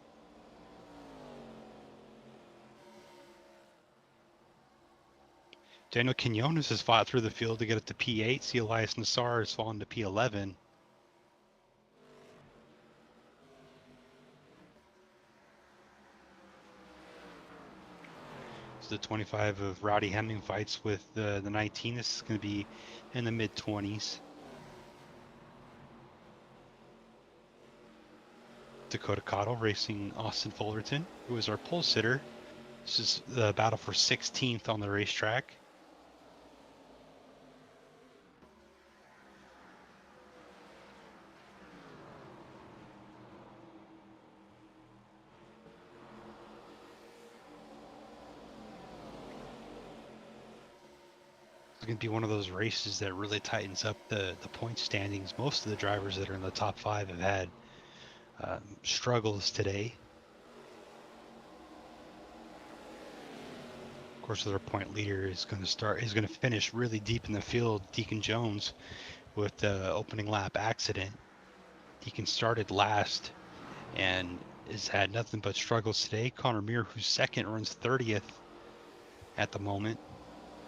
Daniel Quinones has fought through the field to get it to P8. See, Elias Nassar has fallen to P11. So the 25 of Rowdy Hemming fights with the 19. This is going to be in the mid-20s. Dakota Cottle racing Austin Fullerton, who is our pole sitter. This is the battle for 16th on the racetrack. It's going to be one of those races that really tightens up the point standings. Most of the drivers that are in the top 5 have had struggles today. Of course, their point leader is going to finish really deep in the field. Deacon Jones with the opening lap accident. Deacon started last and has had nothing but struggles today. Connor Muir, who's second, runs 30th at the moment.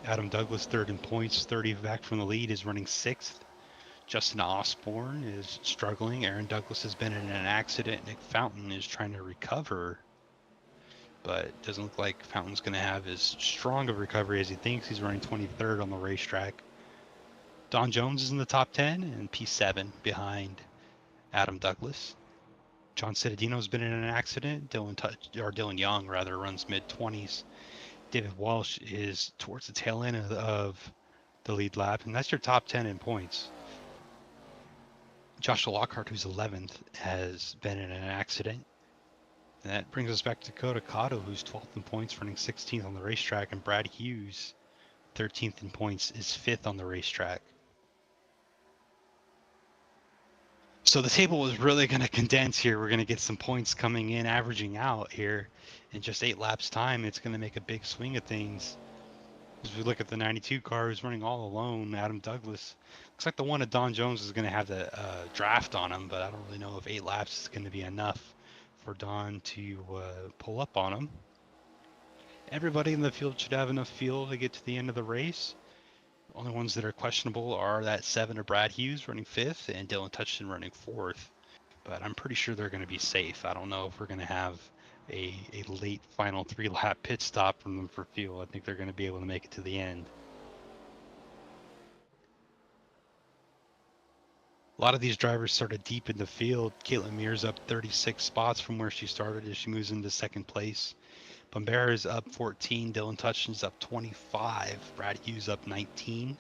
Adam Douglas third in points, 30 back from the lead, is running 6th. Justin Osborne is struggling. Aaron Douglas has been in an accident. Nick Fountain is trying to recover, but it doesn't look like Fountain's going to have as strong of a recovery as he thinks. He's running 23rd on the racetrack. Don Jones is in the top 10 and P7 behind Adam Douglas. John Cittadino's been in an accident. Dylan Young rather runs mid-20s. David Walsh is towards the tail end of the lead lap, and that's your top 10 in points. Joshua Lockhart, who's 11th, has been in an accident. And that brings us back to Dakota Cotto, who's 12th in points, running 16th on the racetrack, and Brad Hughes 13th in points, is 5th on the racetrack. So the table was really going to condense here. We're going to get some points coming in, averaging out here in just 8 laps time. It's going to make a big swing of things. As we look at the 92 car who's running all alone, Adam Douglas. Looks like the one at Don Jones is going to have the draft on him, but I don't really know if 8 laps is going to be enough for Don to pull up on him. Everybody in the field should have enough fuel to get to the end of the race. Only ones that are questionable are that 7 of Brad Hughes running 5th and Dylan Touchton running 4th. But I'm pretty sure they're going to be safe. I don't know if we're going to have a late final 3-lap pit stop from them for fuel. I think they're going to be able to make it to the end. A lot of these drivers started deep in the field. Caitlin Mears up 36 spots from where she started as she moves into second place. Bombera is up 14. Dylan Touchton's up 25. Brad Hughes up 19.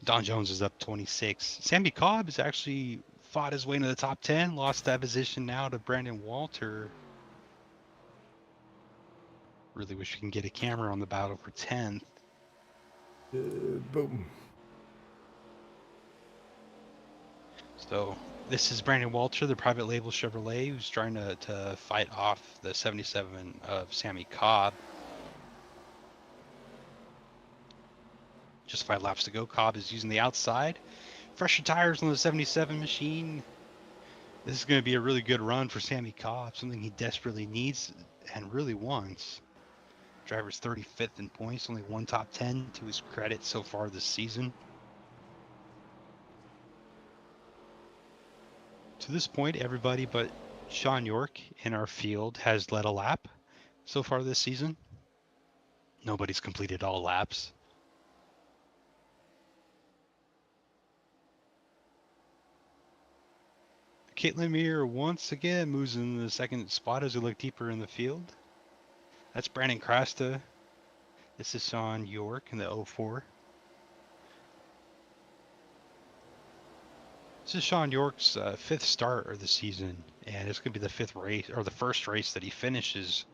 Don Jones is up 26. Sammy Cobb has actually fought his way into the top 10. Lost that position now to Brandon Walter. Really wish we can get a camera on the battle for 10th. Boom. So this is Brandon Walter, the private label Chevrolet, who's trying to fight off the 77 of Sammy Cobb. Just 5 laps to go. Cobb is using the outside. Fresher tires on the 77 machine. This is going to be a really good run for Sammy Cobb, something he desperately needs and really wants. Driver's 35th in points, only 1 top 10 to his credit so far this season. To this point, everybody but Sean York in our field has led a lap so far this season. Nobody's completed all laps. Caitlin Meir once again moves in the second spot as we look deeper in the field. That's Brandon Crasta. This is Sean York in the 04. This is Sean York's 5th start of the season, and it's going to be the 5th race, or the first race that he finishes,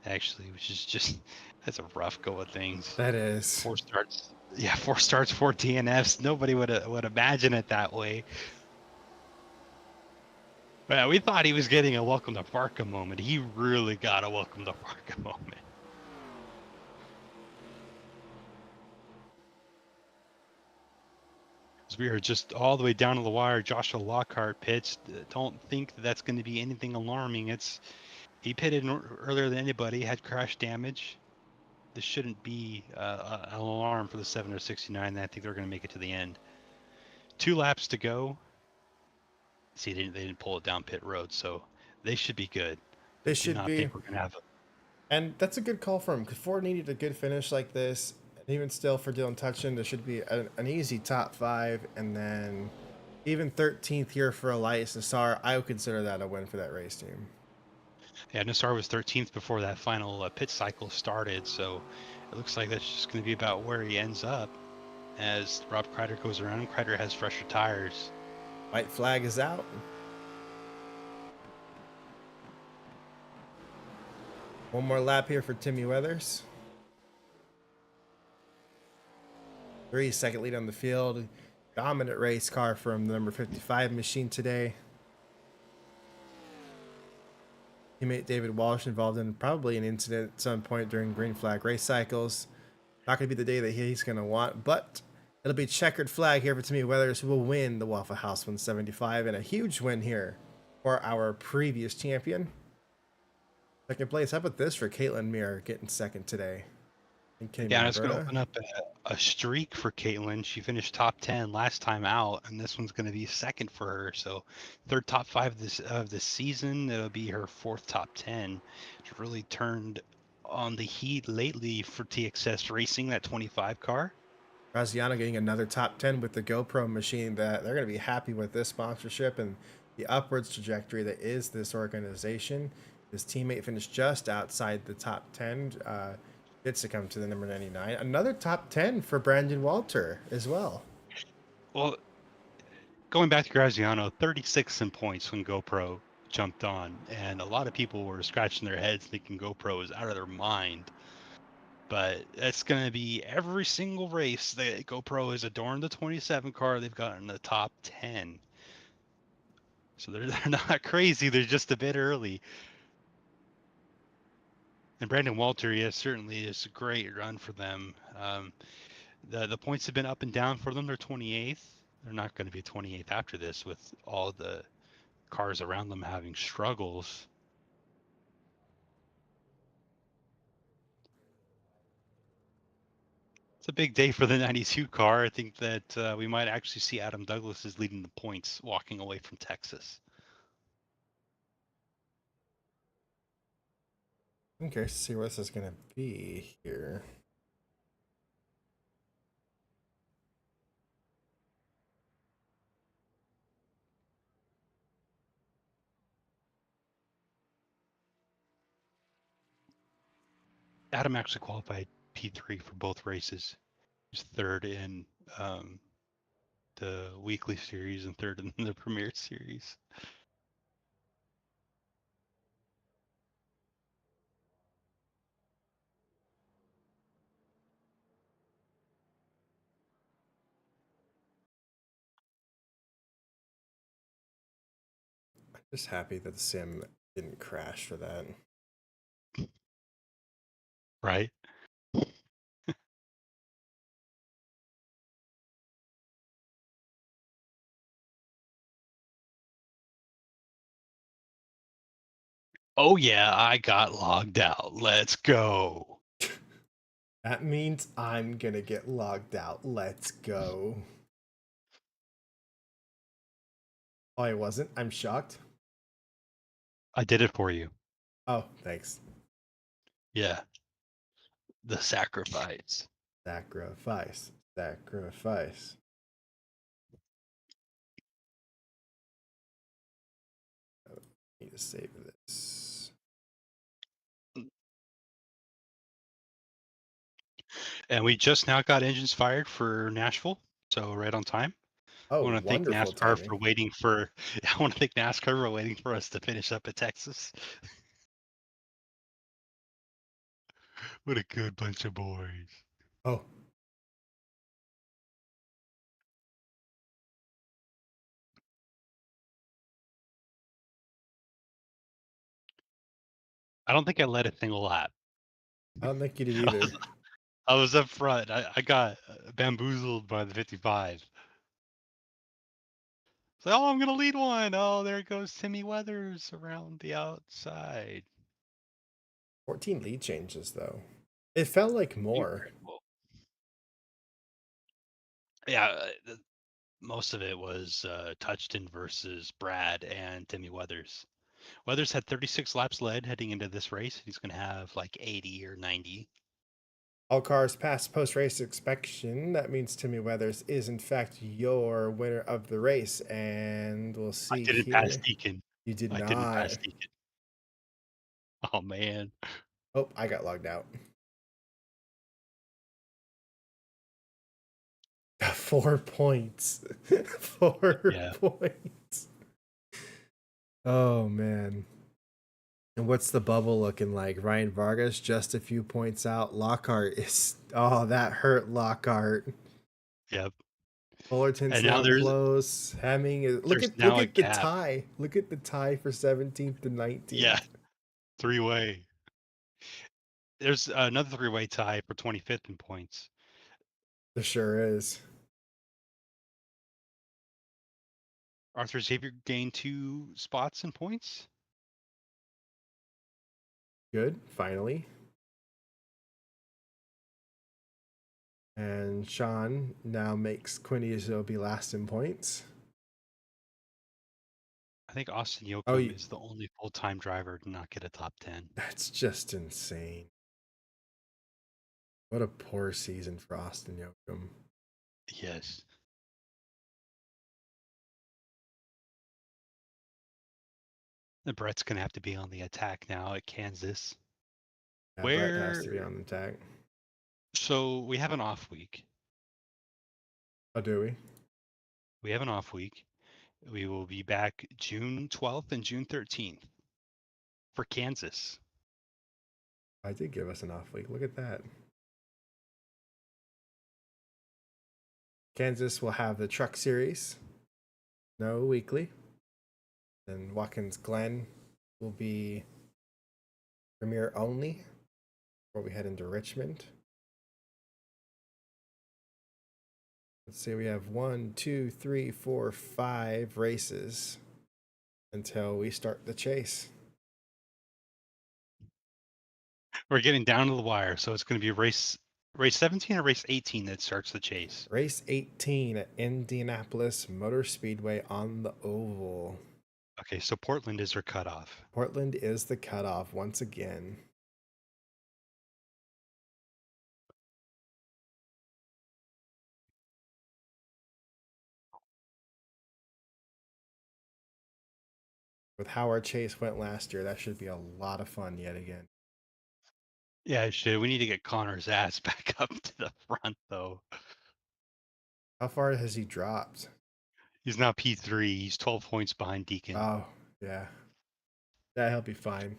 actually, which is just, that's a rough go of things. That is. 4 starts. Yeah, 4 starts, 4 DNFs. Nobody would imagine it that way. Yeah, we thought he was getting a welcome to FARCA moment. He really got a welcome to FARCA moment. We are just all the way down to the wire. Joshua Lockhart pits. Don't think that's going to be anything alarming. He pitted earlier than anybody, had crash damage. This shouldn't be an alarm for the 7 or 69. I think they're going to make it to the end. 2 laps to go. See, they didn't pull it down pit road, so they should be good. They should be. I think we're going to have And that's a good call for him, because Ford needed a good finish like this. And even still, for Dylan Touchton, there should be an easy top 5, and then even 13th here for Elias Nassar. I would consider that a win for that race team. Yeah, Nassar was 13th before that final pit cycle started, so it looks like that's just going to be about where he ends up as Rob Kreider goes around. Kreider has fresher tires. White flag is out. One more lap here for Timmy Weathers. 3-second lead on the field. Dominant race car from the number 55 machine today. Teammate David Walsh involved in probably an incident at some point during green flag race cycles. Not going to be the day that he's going to want, but it'll be checkered flag here for Timmy Weathers, who will win the Waffle House 175, and a huge win here for our previous champion. Second place. How about this for Caitlin Meir getting second today? Yeah, it's going to open up a streak for Caitlin. She finished top 10 last time out, and this one's going to be second for her. So 3rd top 5 of the season. It'll be her 4th top 10. She really turned on the heat lately for TXS Racing, that 25 car. Graziano getting another top 10 with the GoPro machine. That they're going to be happy with this sponsorship and the upwards trajectory that is this organization. His teammate finished just outside the top 10. Did succumb to the number 99. Another top 10 for Brandon Walter as well. Well, going back to Graziano, 36 in points when GoPro jumped on, and a lot of people were scratching their heads thinking GoPro was out of their mind. But it's going to be every single race that GoPro has adorned the 27 car. They've gotten the top 10. So they're not crazy. They're just a bit early. And Brandon Walter, yes, certainly is a great run for them. The points have been up and down for them. They're 28th. They're not going to be 28th after this with all the cars around them having struggles. It's a big day for the 92 car. I think that we might actually see Adam Douglas is leading the points walking away from Texas. Okay, see what this is gonna be here. Adam actually qualified P3 for both races. He's third in um, the weekly series and third in the Premier series. I'm just happy that the sim didn't crash for that. Right? Oh yeah, I got logged out. Let's go. That means I'm gonna get logged out. Let's go. Oh, I wasn't? I'm shocked. I did it for you. Oh, thanks. Yeah. The sacrifice. Sacrifice. Sacrifice. Need to save this. And we just now got engines fired for Nashville, so right on time. I Oh, want to thank wonderful NASCAR timing. for waiting for. I want to thank NASCAR for waiting for us to finish up at Texas. What a good bunch of boys. Oh, I don't think I led a single lap. I don't think you did either. I was up front. I got bamboozled by the 55. So, oh, I'm gonna lead one. Oh, there goes Timmy Weathers around the outside. 14 lead changes, though. It felt like more. Incredible. Yeah, most of it was Touchton versus Brad and Timmy Weathers. Weathers had 36 laps led heading into this race. He's going to have like 80 or 90. All cars past post race inspection. That means Timmy Weathers is, in fact, your winner of the race. And we'll I see didn't pass here. Deacon. You did I didn't not. pass Deacon. Oh man. Oh, I got logged out. 4 points. 4 Yeah. points. Oh, man. And what's the bubble looking like? Ryan Vargas just a few points out. Lockhart is. Oh, that hurt Lockhart. Yep. Fullerton's And now now there's close. Hemming is. Look there's at now a the gap. tie. Look at the tie for 17th to 19th. Yeah. Three-way. There's another three-way tie for 25th in points. There sure is. Arthur Xavier gained 2 spots in points. Good. Finally. And Sean now makes Quinny Azobi last in points. I think Austin Oh, Yoakum is the only full-time driver to not get a top 10. that's just insane. What a poor season for Austin Yoakum. Yes. The Brett's going to have to be on the attack now at Kansas. Yeah, Brett has to be Where on the tag. So we have an off week. Oh, do we? We have an off week. We will be back June 12th and June 13th for Kansas. I did give us an off week. Look at that. Kansas will have the truck series, no weekly. Then Watkins Glen will be Premier only before we head into Richmond. Let's see, we have 1, 2, 3, 4, 5 races until we start the chase. We're getting down to the wire, so it's going to be race 17 or race 18 that starts the chase. Race 18 at Indianapolis Motor Speedway on the oval. Okay, so Portland is our cutoff. Portland is the cutoff once again. With how our chase went last year, that should be a lot of fun yet again. Yeah, it should. We need to get Connor's ass back up to the front, though. How far has he dropped? He's now P3. He's 12 points behind Deacon. Oh, yeah. He'll be fine.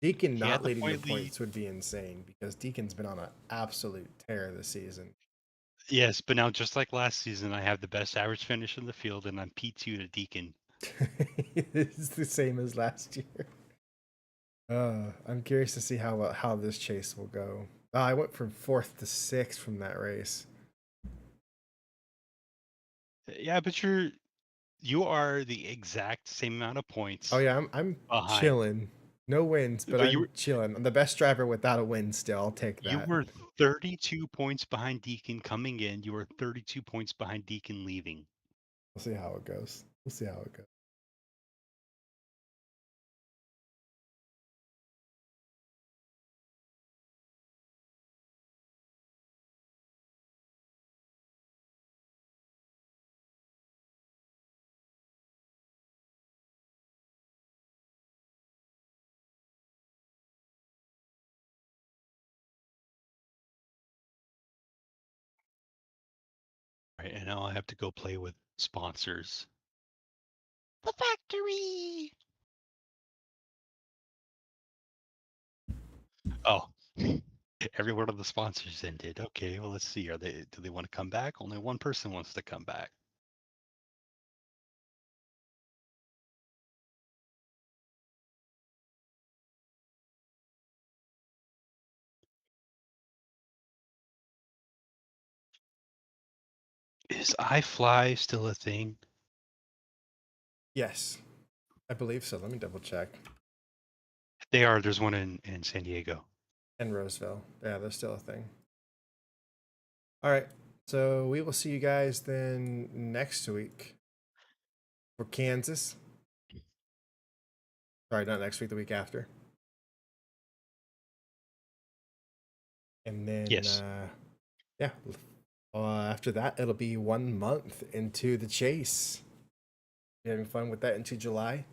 Deacon He had not the leading the point lead. points would be insane because Deacon's been on an absolute tear this season. Yes, but now just like last season, I have the best average finish in the field, and I'm P2 to Deacon. It's the same as last year. I'm curious to see how this chase will go. I went from 4th to 6th from that race. Yeah, but you are the exact same amount of points. Oh yeah, I'm behind. chilling. No wins, but I'm chilling. I'm the best driver without a win still. I'll take that. You were 32 points behind Deacon coming in. You were 32 points behind Deacon leaving. We'll see how it goes. We'll see how it goes. Right, and now I have to go play with sponsors. The factory. Oh, every one of the sponsors ended. Okay, well let's see. Do they want to come back? Only one person wants to come back. Is iFly still a thing? Yes, I believe so. Let me double check. They are. There's one in San Diego. And Roseville. Yeah, they're still a thing. All right. So we will see you guys then next week for Kansas. Sorry, not next week, the week after. And then, Yes. Yeah, after that, it'll be 1 month into the chase. You're having fun with that into July.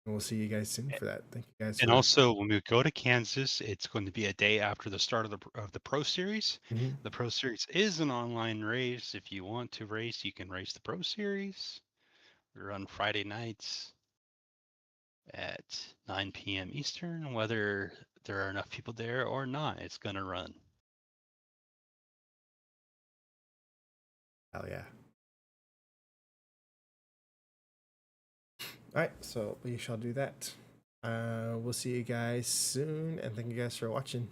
And we'll see you guys soon for that. Thank you guys. And also, when we go to Kansas, it's going to be a day after the start of the Pro Series. Mhm. The Pro Series is an online race. If you want to race, you can race the Pro Series. We run Friday nights at 9 p.m. Eastern. Whether there are enough people there or not, it's going to run. Hell yeah. All right, so we shall do that. We'll see you guys soon, and thank you guys for watching.